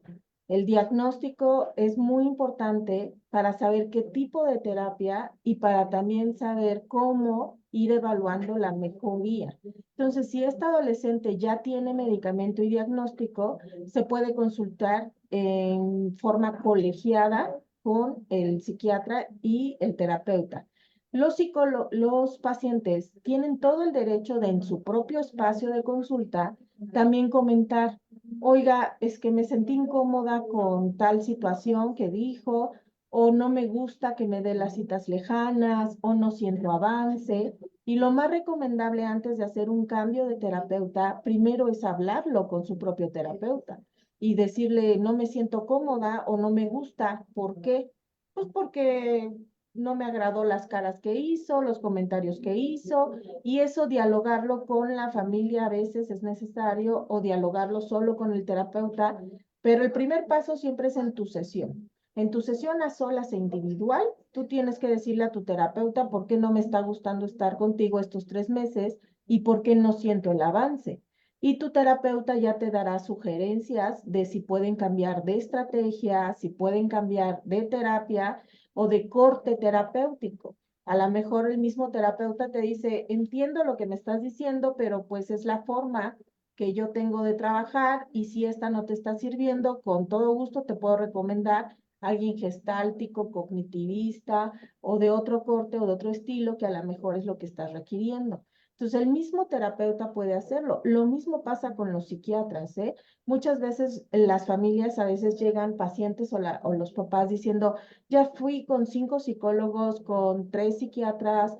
El diagnóstico es muy importante para saber qué tipo de terapia y para también saber cómo ir evaluando la mejoría. Entonces, si esta adolescente ya tiene medicamento y diagnóstico, se puede consultar en forma colegiada con el psiquiatra y el terapeuta. Los pacientes tienen todo el derecho de, en su propio espacio de consulta, también comentar: oiga, es que me sentí incómoda con tal situación que dijo, o no me gusta que me dé las citas lejanas, o no siento avance. Y lo más recomendable antes de hacer un cambio de terapeuta, primero es hablarlo con su propio terapeuta y decirle, no me siento cómoda o no me gusta. ¿Por qué? Pues porque no me agradó las caras que hizo, los comentarios que hizo, y eso dialogarlo con la familia a veces es necesario o dialogarlo solo con el terapeuta, pero el primer paso siempre es en tu sesión. En tu sesión a solas e individual, tú tienes que decirle a tu terapeuta por qué no me está gustando estar contigo estos 3 meses y por qué no siento el avance. Y tu terapeuta ya te dará sugerencias de si pueden cambiar de estrategia, si pueden cambiar de terapia o de corte terapéutico. A lo mejor el mismo terapeuta te dice, entiendo lo que me estás diciendo, pero pues es la forma que yo tengo de trabajar y si esta no te está sirviendo, con todo gusto te puedo recomendar alguien gestáltico, cognitivista o de otro corte o de otro estilo que a lo mejor es lo que estás requiriendo. Entonces, el mismo terapeuta puede hacerlo. Lo mismo pasa con los psiquiatras, ¿eh? Muchas veces las familias, a veces llegan pacientes o los papás diciendo, ya fui con 5 psicólogos, con 3 psiquiatras,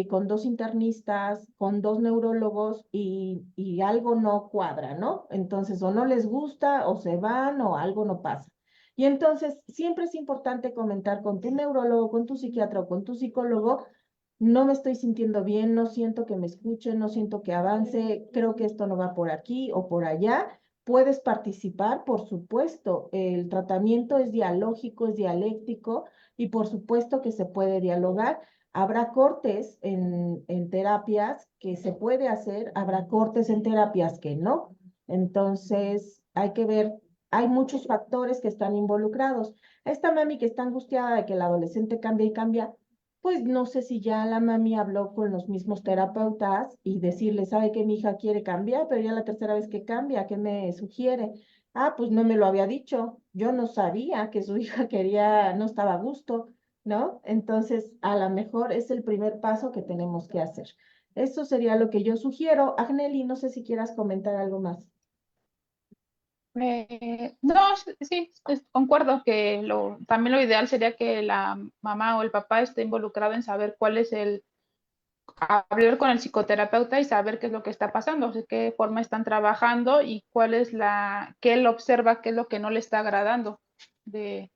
con 2 internistas, con 2 neurólogos y algo no cuadra, ¿no? Entonces, o no les gusta, o se van, o algo no pasa. Y entonces, siempre es importante comentar con tu neurólogo, con tu psiquiatra o con tu psicólogo, no me estoy sintiendo bien, no siento que me escuchen, no siento que avance, creo que esto no va por aquí o por allá. Puedes participar, por supuesto. El tratamiento es dialógico, es dialéctico y por supuesto que se puede dialogar. Habrá cortes en terapias que se puede hacer, habrá cortes en terapias que no. Entonces, hay que ver, hay muchos factores que están involucrados. Esta mami que está angustiada de que el adolescente cambia y cambia, pues no sé si ya la mami habló con los mismos terapeutas y decirle, sabe que mi hija quiere cambiar, pero ya la tercera vez que cambia, ¿qué me sugiere? Ah, pues no me lo había dicho. Yo no sabía que su hija quería, no estaba a gusto, ¿no? Entonces, a lo mejor es el primer paso que tenemos que hacer. Eso sería lo que yo sugiero. Agneli, no sé si quieras comentar algo más. No, sí, concuerdo que también lo ideal sería que la mamá o el papá esté involucrado en saber cuál es hablar con el psicoterapeuta y saber qué es lo que está pasando, o sea, qué forma están trabajando y cuál es que él observa, qué es lo que no le está agradando del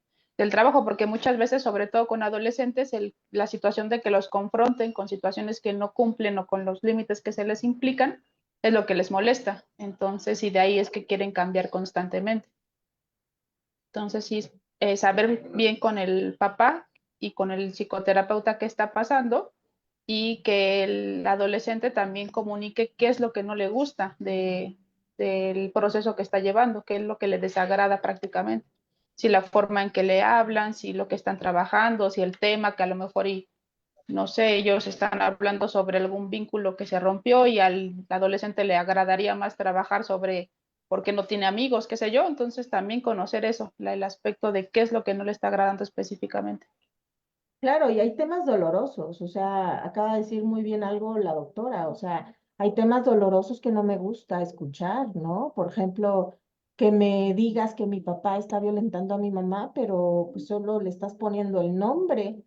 trabajo, porque muchas veces, sobre todo con adolescentes, la situación de que los confronten con situaciones que no cumplen o con los límites que se les implican, es lo que les molesta. Entonces, y de ahí es que quieren cambiar constantemente. Entonces, sí, saber bien con el papá y con el psicoterapeuta qué está pasando y que el adolescente también comunique qué es lo que no le gusta del proceso que está llevando, qué es lo que le desagrada prácticamente. Si la forma en que le hablan, si lo que están trabajando, si el tema que a lo mejor, y no sé, ellos están hablando sobre algún vínculo que se rompió y al adolescente le agradaría más trabajar sobre por qué no tiene amigos, qué sé yo. Entonces también conocer eso, el aspecto de qué es lo que no le está agradando específicamente. Claro, y hay temas dolorosos, o sea, acaba de decir muy bien algo la doctora, o sea, hay temas dolorosos que no me gusta escuchar, ¿no? Por ejemplo, que me digas que mi papá está violentando a mi mamá, pero pues solo le estás poniendo el nombre.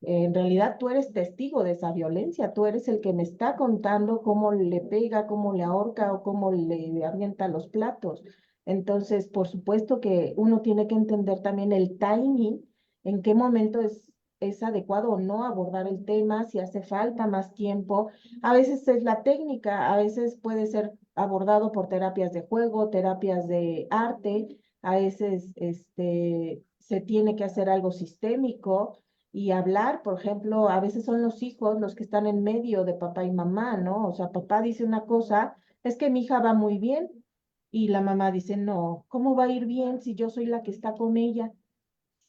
En realidad tú eres testigo de esa violencia, tú eres el que me está contando cómo le pega, cómo le ahorca o cómo le avienta los platos. Entonces, por supuesto que uno tiene que entender también el timing, en qué momento es adecuado o no abordar el tema, si hace falta más tiempo. A veces es la técnica, a veces puede ser abordado por terapias de juego, terapias de arte, a veces se tiene que hacer algo sistémico y hablar, por ejemplo, a veces son los hijos los que están en medio de papá y mamá, ¿no? O sea, papá dice una cosa, es que mi hija va muy bien, y la mamá dice, no, ¿cómo va a ir bien si yo soy la que está con ella?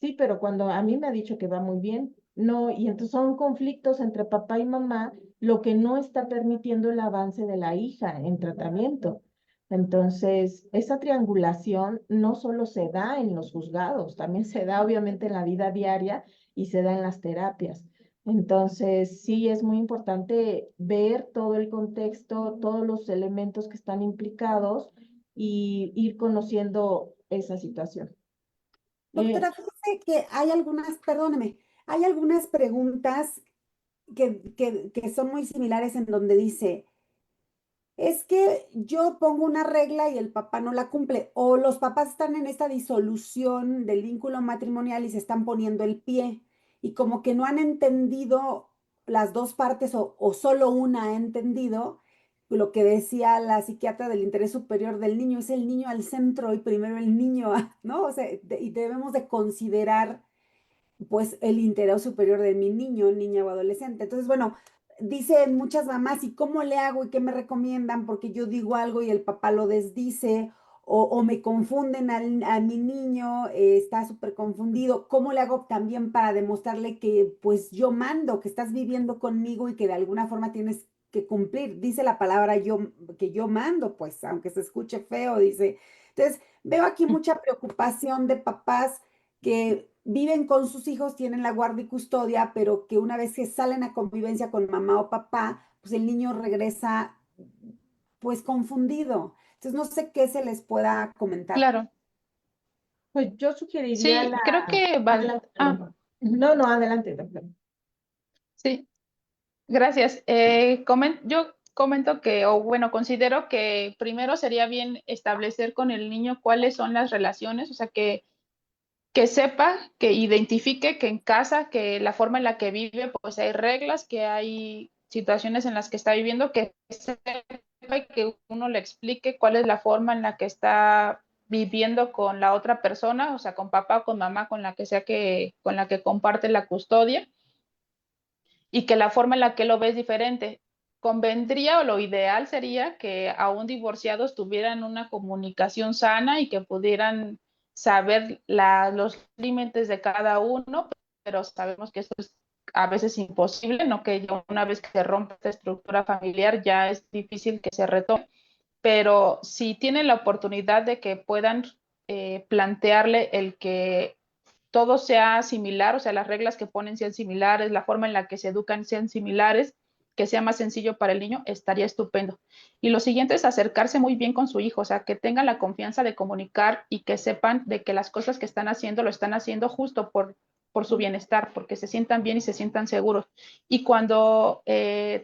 Sí, pero cuando a mí me ha dicho que va muy bien, no, y entonces son conflictos entre papá y mamá, lo que no está permitiendo el avance de la hija en tratamiento. Entonces, esa triangulación no solo se da en los juzgados, también se da obviamente en la vida diaria y se da en las terapias. Entonces, sí es muy importante ver todo el contexto, todos los elementos que están implicados y ir conociendo esa situación. Eh, Doctora, fíjese que hay algunas, perdóneme, hay algunas preguntas que son muy similares en donde dice, es que yo pongo una regla y el papá no la cumple, o los papás están en esta disolución del vínculo matrimonial y se están poniendo el pie, y como que no han entendido las dos partes o solo una ha entendido lo que decía la psiquiatra del interés superior del niño, es el niño al centro y primero el niño, ¿no? O sea, y debemos de considerar pues el interés superior de mi niño, niña o adolescente. Entonces, bueno, dicen muchas mamás, ¿y cómo le hago y qué me recomiendan? Porque yo digo algo y el papá lo desdice, o me confunden a mi niño, está súper confundido. ¿Cómo le hago también para demostrarle que pues yo mando, que estás viviendo conmigo y que de alguna forma tienes que cumplir? Dice la palabra yo, que yo mando, pues, aunque se escuche feo, dice. Entonces, veo aquí mucha preocupación de papás que viven con sus hijos, tienen la guardia y custodia, pero que una vez que salen a convivencia con mamá o papá, pues el niño regresa pues confundido. Entonces no sé qué se les pueda comentar. Claro, pues yo sugeriría sí, la... creo que Adelante, perdón. No, no, adelante, doctor. sí, gracias. Yo comento que, o bueno, considero que primero sería bien establecer con el niño cuáles son las relaciones, o sea, que sepa, que identifique que en casa, que la forma en la que vive, pues hay reglas, que hay situaciones en las que está viviendo, que sepa y que uno le explique cuál es la forma en la que está viviendo con la otra persona, o sea, con papá o con mamá, con la que sea que, con la que comparte la custodia, y que la forma en la que lo ves diferente. Convendría o lo ideal sería que aún divorciados tuvieran una comunicación sana y que pudieran saber los límites de cada uno, pero sabemos que esto es a veces imposible, ¿no? Que ya una vez que se rompe esta estructura familiar ya es difícil que se retome, pero si tienen la oportunidad de que puedan plantearle el que todo sea similar, o sea, las reglas que ponen sean similares, la forma en la que se educan sean similares, que sea más sencillo para el niño, estaría estupendo. Y lo siguiente es acercarse muy bien con su hijo, o sea, que tengan la confianza de comunicar y que sepan de que las cosas que están haciendo lo están haciendo justo por su bienestar, porque se sientan bien y se sientan seguros. Y cuando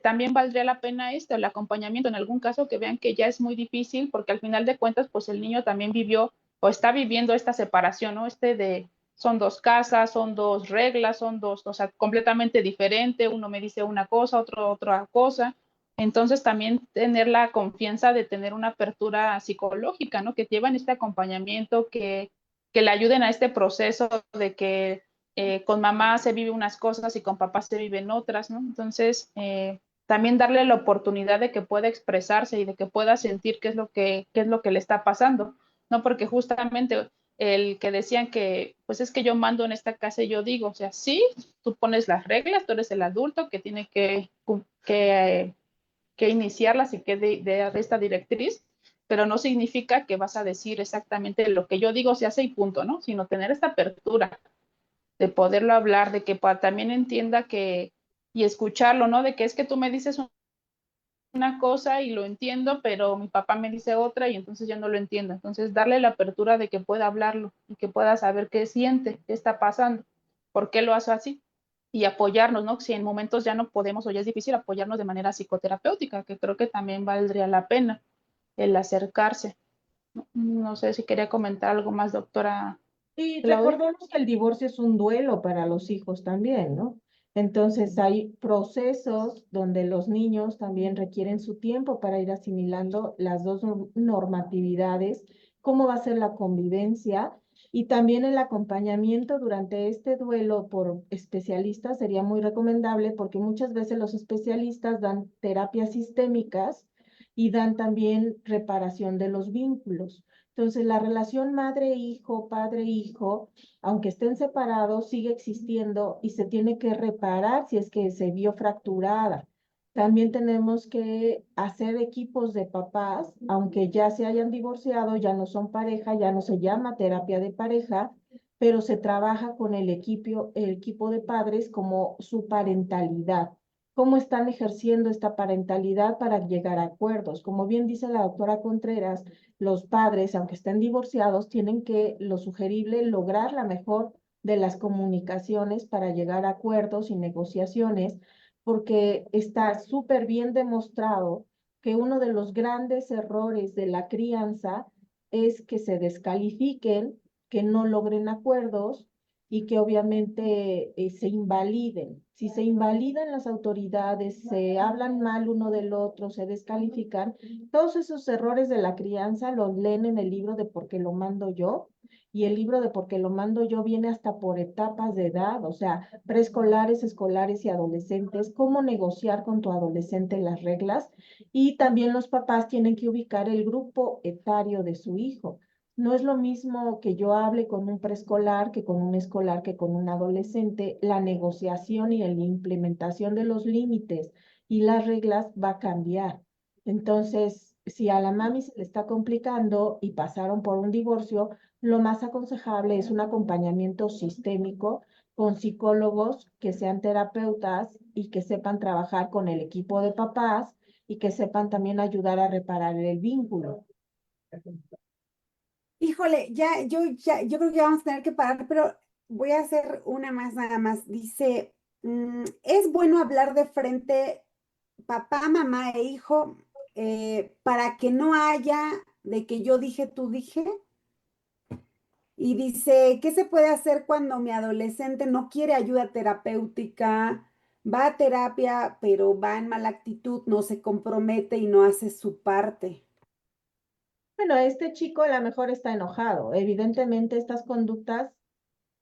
también valdría la pena esto, el acompañamiento, en algún caso que vean que ya es muy difícil, porque al final de cuentas, pues el niño también vivió o está viviendo esta separación, ¿no? De son dos casas, son dos reglas, son dos, o sea, completamente diferente, uno me dice una cosa, otro otra cosa. Entonces también tener la confianza de tener una apertura psicológica, ¿no? Que llevan este acompañamiento, que le ayuden a este proceso de que con mamá se vive unas cosas y con papá se viven otras, ¿no? Entonces, también darle la oportunidad de que pueda expresarse y de que pueda sentir qué es lo que le está pasando, ¿no? Porque justamente el que decían que, pues es que yo mando en esta casa y yo digo, o sea, sí, tú pones las reglas, tú eres el adulto que tiene que iniciarlas y que de esta directriz, pero no significa que vas a decir exactamente lo que yo digo se hace y punto, ¿no? Sino tener esta apertura de poderlo hablar, de que también entienda que y escucharlo, ¿no? De que es que tú me dices una cosa y lo entiendo, pero mi papá me dice otra y entonces ya no lo entiendo. Entonces, darle la apertura de que pueda hablarlo y que pueda saber qué siente, qué está pasando, por qué lo hace así y apoyarnos, ¿no? Si en momentos ya no podemos o ya es difícil apoyarnos de manera psicoterapéutica, que creo que también valdría la pena el acercarse. No, no sé si quería comentar algo más, doctora Y Claudia. recordemos que el divorcio es un duelo para los hijos también, ¿no? Entonces hay procesos donde los niños también requieren su tiempo para ir asimilando las dos normatividades, cómo va a ser la convivencia y también el acompañamiento durante este duelo por especialistas sería muy recomendable porque muchas veces los especialistas dan terapias sistémicas y dan también reparación de los vínculos. Entonces, la relación madre-hijo, padre-hijo, aunque estén separados, sigue existiendo y se tiene que reparar si es que se vio fracturada. También tenemos que hacer equipos de papás, aunque ya se hayan divorciado, ya no son pareja, ya no se llama terapia de pareja, pero se trabaja con el equipo de padres como su parentalidad. cómo están ejerciendo esta parentalidad para llegar a acuerdos. Como bien dice la doctora Contreras, los padres, aunque estén divorciados, tienen que, lo sugerible, lograr la mejor de las comunicaciones para llegar a acuerdos y negociaciones, porque está súper bien demostrado que uno de los grandes errores de la crianza es que se descalifiquen, que no logren acuerdos y que obviamente se invaliden. Si se invalidan las autoridades, se hablan mal uno del otro, se descalifican, todos esos errores de la crianza los leen en el libro de Por qué lo mando yo. Y el libro de Por qué lo mando yo viene hasta por etapas de edad, o sea, preescolares, escolares y adolescentes, cómo negociar con tu adolescente las reglas. Y también los papás tienen que ubicar el grupo etario de su hijo. No es lo mismo que yo hable con un preescolar que con un escolar que con un adolescente. La negociación y la implementación de los límites y las reglas va a cambiar. Entonces, si a la mami se le está complicando y pasaron por un divorcio, lo más aconsejable es un acompañamiento sistémico con psicólogos que sean terapeutas y que sepan trabajar con el equipo de papás y que sepan también ayudar a reparar el vínculo. Híjole, yo creo que ya vamos a tener que parar, pero voy a hacer una más nada más. Dice, es bueno hablar de frente papá, mamá e hijo para que no haya de que yo dije, tú dije. Y dice, ¿qué se puede hacer cuando mi adolescente no quiere ayuda terapéutica? Va a terapia, pero va en mala actitud, no se compromete y no hace su parte. Bueno, este chico a lo mejor está enojado. Evidentemente, estas conductas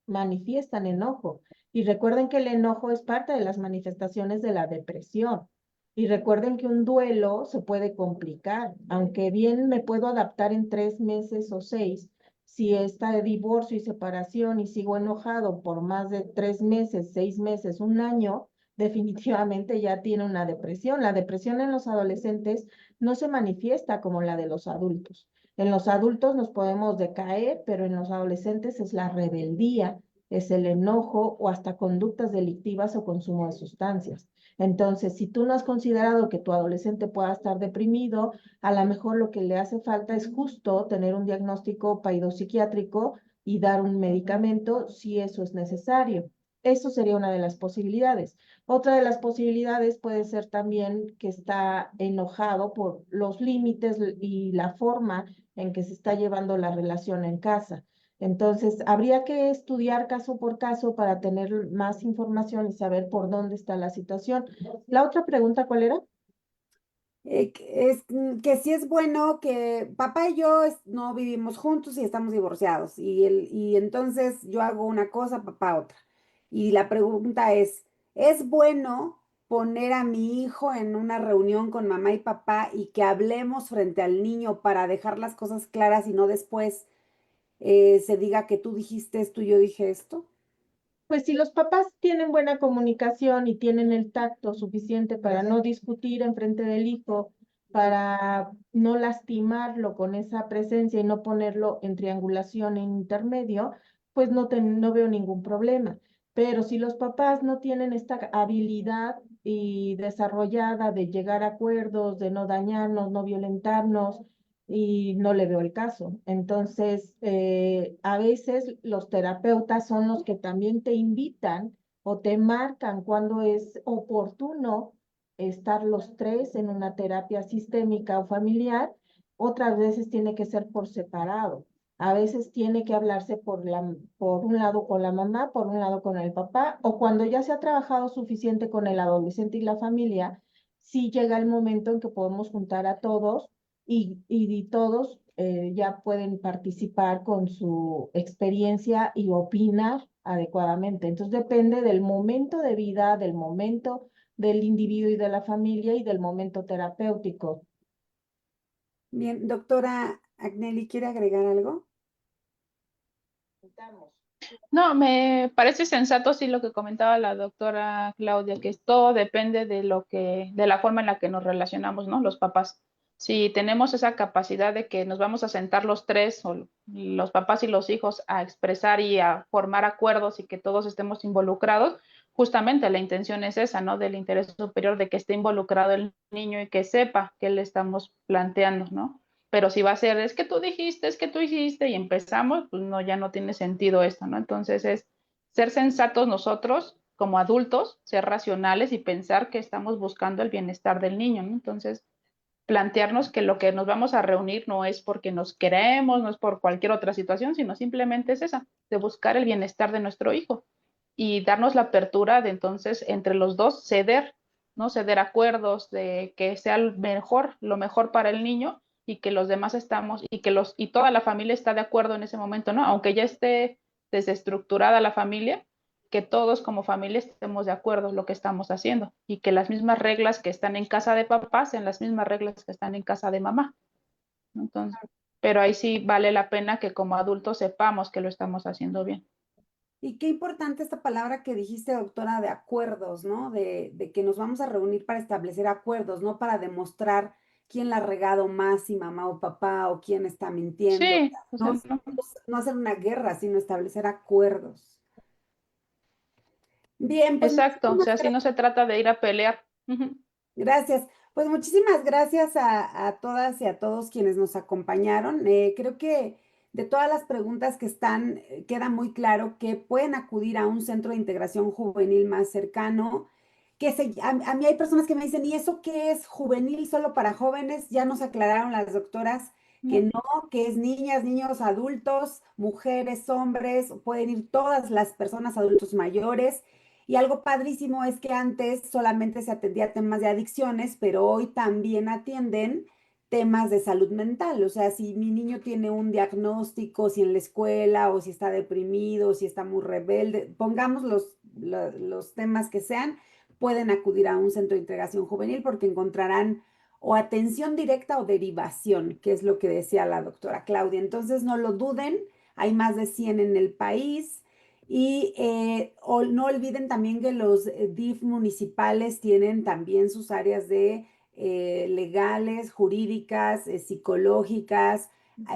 manifiestan enojo. Y recuerden que el enojo es parte de las manifestaciones de la depresión. Y recuerden que un duelo se puede complicar, aunque bien me puedo adaptar en 3 meses o 6, si está de divorcio y separación y sigo enojado por más de 3 meses, 6 meses, un año, definitivamente ya tiene una depresión. La depresión en los adolescentes no se manifiesta como la de los adultos. En los adultos nos podemos decaer, pero en los adolescentes es la rebeldía, es el enojo o hasta conductas delictivas o consumo de sustancias. Entonces, si tú no has considerado que tu adolescente pueda estar deprimido, a lo mejor lo que le hace falta es justo tener un diagnóstico psiquiátrico y dar un medicamento si eso es necesario. Eso sería una de las posibilidades. Otra de las posibilidades puede ser también que está enojado por los límites y la forma en que se está llevando la relación en casa. Entonces, habría que estudiar caso por caso para tener más información y saber por dónde está la situación. La otra pregunta, ¿cuál era? Que sí es bueno que papá y yo no vivimos juntos y estamos divorciados. Y entonces yo hago una cosa, papá otra. Y la pregunta ¿es bueno poner a mi hijo en una reunión con mamá y papá y que hablemos frente al niño para dejar las cosas claras y no después se diga que tú dijiste esto y yo dije esto? Pues si los papás tienen buena comunicación y tienen el tacto suficiente para no discutir en frente del hijo, para no lastimarlo con esa presencia y no ponerlo en triangulación en intermedio, pues no veo ningún problema. Pero si los papás no tienen esta habilidad y desarrollada de llegar a acuerdos, de no dañarnos, no violentarnos, y no le veo el caso. Entonces, a veces los terapeutas son los que también te invitan o te marcan cuando es oportuno estar los tres en una terapia sistémica o familiar. Otras veces tiene que ser por separado. A veces tiene que hablarse por un lado con la mamá, por un lado con el papá, o cuando ya se ha trabajado suficiente con el adolescente y la familia, sí llega el momento en que podemos juntar a todos y todos ya pueden participar con su experiencia y opinar adecuadamente. Entonces depende del momento de vida, del momento del individuo y de la familia y del momento terapéutico. Bien, doctora Agnelli, ¿quiere agregar algo? No, me parece sensato sí lo que comentaba la doctora Claudia, que todo depende de de la forma en la que nos relacionamos, ¿no? Los papás. Si tenemos esa capacidad de que nos vamos a sentar los tres, o los papás y los hijos, a expresar y a formar acuerdos y que todos estemos involucrados, justamente la intención es esa, ¿no? Del interés superior, de que esté involucrado el niño y que sepa qué le estamos planteando, ¿no? Pero si va a ser, es que tú dijiste, es que tú hiciste y empezamos, pues no, ya no tiene sentido esto, ¿no? Entonces es ser sensatos nosotros como adultos, ser racionales y pensar que estamos buscando el bienestar del niño, ¿no? Entonces, plantearnos que lo que nos vamos a reunir no es porque nos queremos, no es por cualquier otra situación, sino simplemente es esa, de buscar el bienestar de nuestro hijo y darnos la apertura de entonces entre los dos ceder, ¿no? Ceder acuerdos de que sea lo mejor para el niño y que los demás estamos y toda la familia está de acuerdo en ese momento, ¿no? Aunque ya esté desestructurada la familia, que todos como familia estemos de acuerdo en lo que estamos haciendo y que las mismas reglas que están en casa de papá sean las mismas reglas que están en casa de mamá. Entonces, pero ahí sí vale la pena que como adultos sepamos que lo estamos haciendo bien. Y qué importante esta palabra que dijiste, doctora, de acuerdos, ¿no? De que nos vamos a reunir para establecer acuerdos, no para demostrar quién la ha regado más, si mamá o papá, o quién está mintiendo. Sí, o sea, No, no, no hacer una guerra, sino establecer acuerdos. Bien, pues exacto, o muchísimas sea, si no se trata de ir a pelear. Ujú. gracias. Pues muchísimas gracias a todas y a todos quienes nos acompañaron. Creo que de todas las preguntas que están, queda muy claro que pueden acudir a un centro de integración juvenil más cercano. A mí hay personas que me dicen, ¿y eso qué es juvenil solo para jóvenes? Ya nos aclararon las doctoras que No. no, que es niñas, niños, adultos, mujeres, hombres, pueden ir todas las personas, adultos mayores. Y algo padrísimo es que antes solamente se atendía temas de adicciones, pero hoy también atienden temas de salud mental. O sea, si mi niño tiene un diagnóstico, si en la escuela o si está deprimido, si está muy rebelde, pongamos los temas que sean, pueden acudir a un centro de integración juvenil porque encontrarán o atención directa o derivación, que es lo que decía la doctora Claudia. Entonces, no lo duden, hay más de 100 en el país. Y no olviden también que los DIF municipales tienen también sus áreas de legales, jurídicas, psicológicas.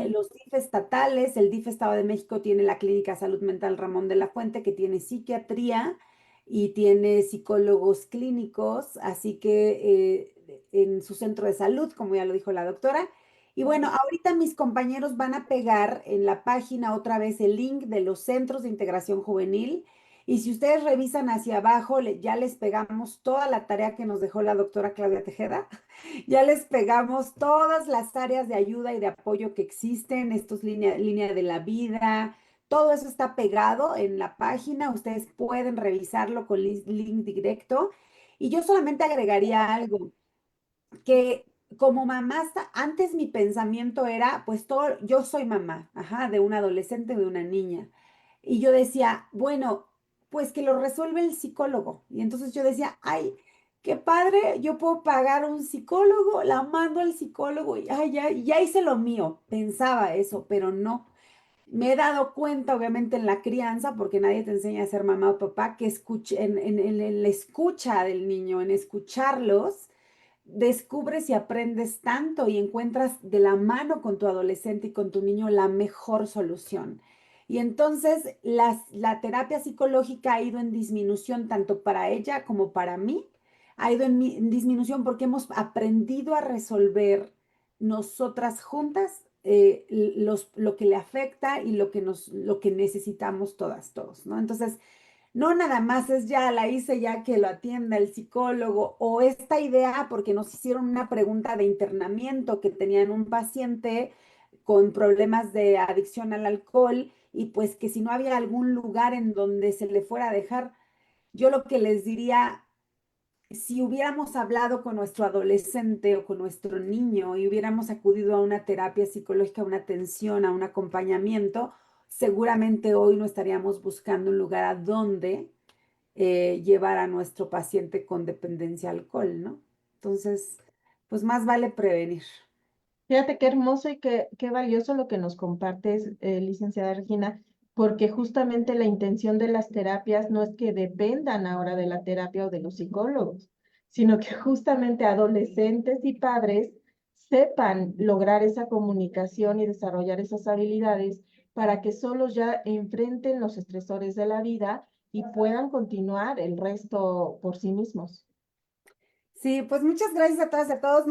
Los DIF estatales, el DIF Estado de México tiene la Clínica Salud Mental Ramón de la Fuente, que tiene psiquiatría y tiene psicólogos clínicos, así que en su centro de salud, como ya lo dijo la doctora. Y bueno, ahorita mis compañeros van a pegar en la página otra vez el link de los centros de integración juvenil. Y si ustedes revisan hacia abajo, ya les pegamos toda la tarea que nos dejó la doctora Claudia Tejeda. Ya les pegamos todas las áreas de ayuda y de apoyo que existen, estos línea de la vida. Todo eso está pegado en la página. Ustedes pueden revisarlo con link directo. Y yo solamente agregaría algo que como mamá, antes mi pensamiento era, pues todo, yo soy mamá, ajá, de un adolescente, de una niña. Y yo decía, bueno, pues que lo resuelve el psicólogo. Y entonces yo decía, ay, qué padre, yo puedo pagar un psicólogo, la mando al psicólogo y ay, ya hice lo mío. Pensaba eso, pero no. Me he dado cuenta, obviamente, en la crianza, porque nadie te enseña a ser mamá o papá, que en la escucha del niño, en escucharlos descubres y aprendes tanto y encuentras de la mano con tu adolescente y con tu niño la mejor solución. Y entonces la terapia psicológica ha ido en disminución tanto para ella como para mí. Ha ido en disminución porque hemos aprendido a resolver nosotras juntas lo que le afecta y lo que necesitamos todas, todos, ¿no? Entonces, no nada más es ya la hice ya que lo atienda el psicólogo o esta idea porque nos hicieron una pregunta de internamiento que tenían un paciente con problemas de adicción al alcohol y pues que si no había algún lugar en donde se le fuera a dejar, yo lo que les diría, si hubiéramos hablado con nuestro adolescente o con nuestro niño y hubiéramos acudido a una terapia psicológica, a una atención, a un acompañamiento, seguramente hoy no estaríamos buscando un lugar a donde llevar a nuestro paciente con dependencia al alcohol, ¿no? Entonces, pues más vale prevenir. Fíjate qué hermoso y qué valioso lo que nos compartes, licenciada Regina, porque justamente la intención de las terapias no es que dependan ahora de la terapia o de los psicólogos, sino que justamente adolescentes y padres sepan lograr esa comunicación y desarrollar esas habilidades para que solos ya enfrenten los estresores de la vida y puedan continuar el resto por sí mismos. Sí, pues muchas gracias a todas y a todos.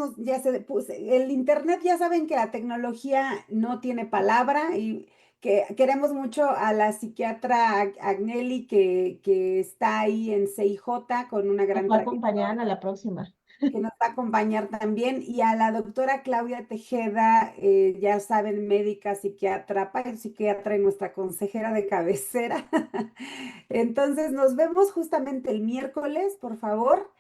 El internet, ya saben que la tecnología no tiene palabra y que queremos mucho a la psiquiatra Agnelli que está ahí en CIJ con una Nos gran va a trayectoria, acompañar a la próxima. que nos va a acompañar también, y a la doctora Claudia Tejeda, ya saben, médica, psiquiatra, psiquiatra y nuestra consejera de cabecera. Entonces, nos vemos justamente el miércoles, por favor,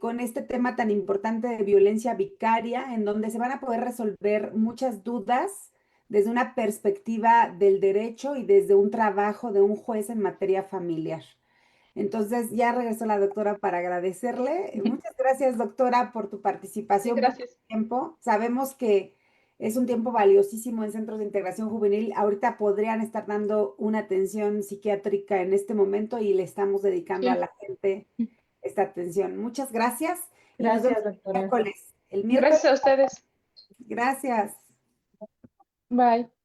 con este tema tan importante de violencia vicaria, en donde se van a poder resolver muchas dudas desde una perspectiva del derecho y desde un trabajo de un juez en materia familiar. Entonces, ya regresó la doctora para agradecerle. Muchas gracias, doctora, por tu Sí, participación, por tu gracias. tiempo. Sabemos que es un tiempo valiosísimo en centros de integración juvenil. Ahorita podrían estar dando una atención psiquiátrica en este momento y le estamos dedicando a Sí, la gente esta atención. Muchas gracias y nos vemos Gracias, el doctora. miércoles. El miércoles, gracias a ustedes. gracias. Bye.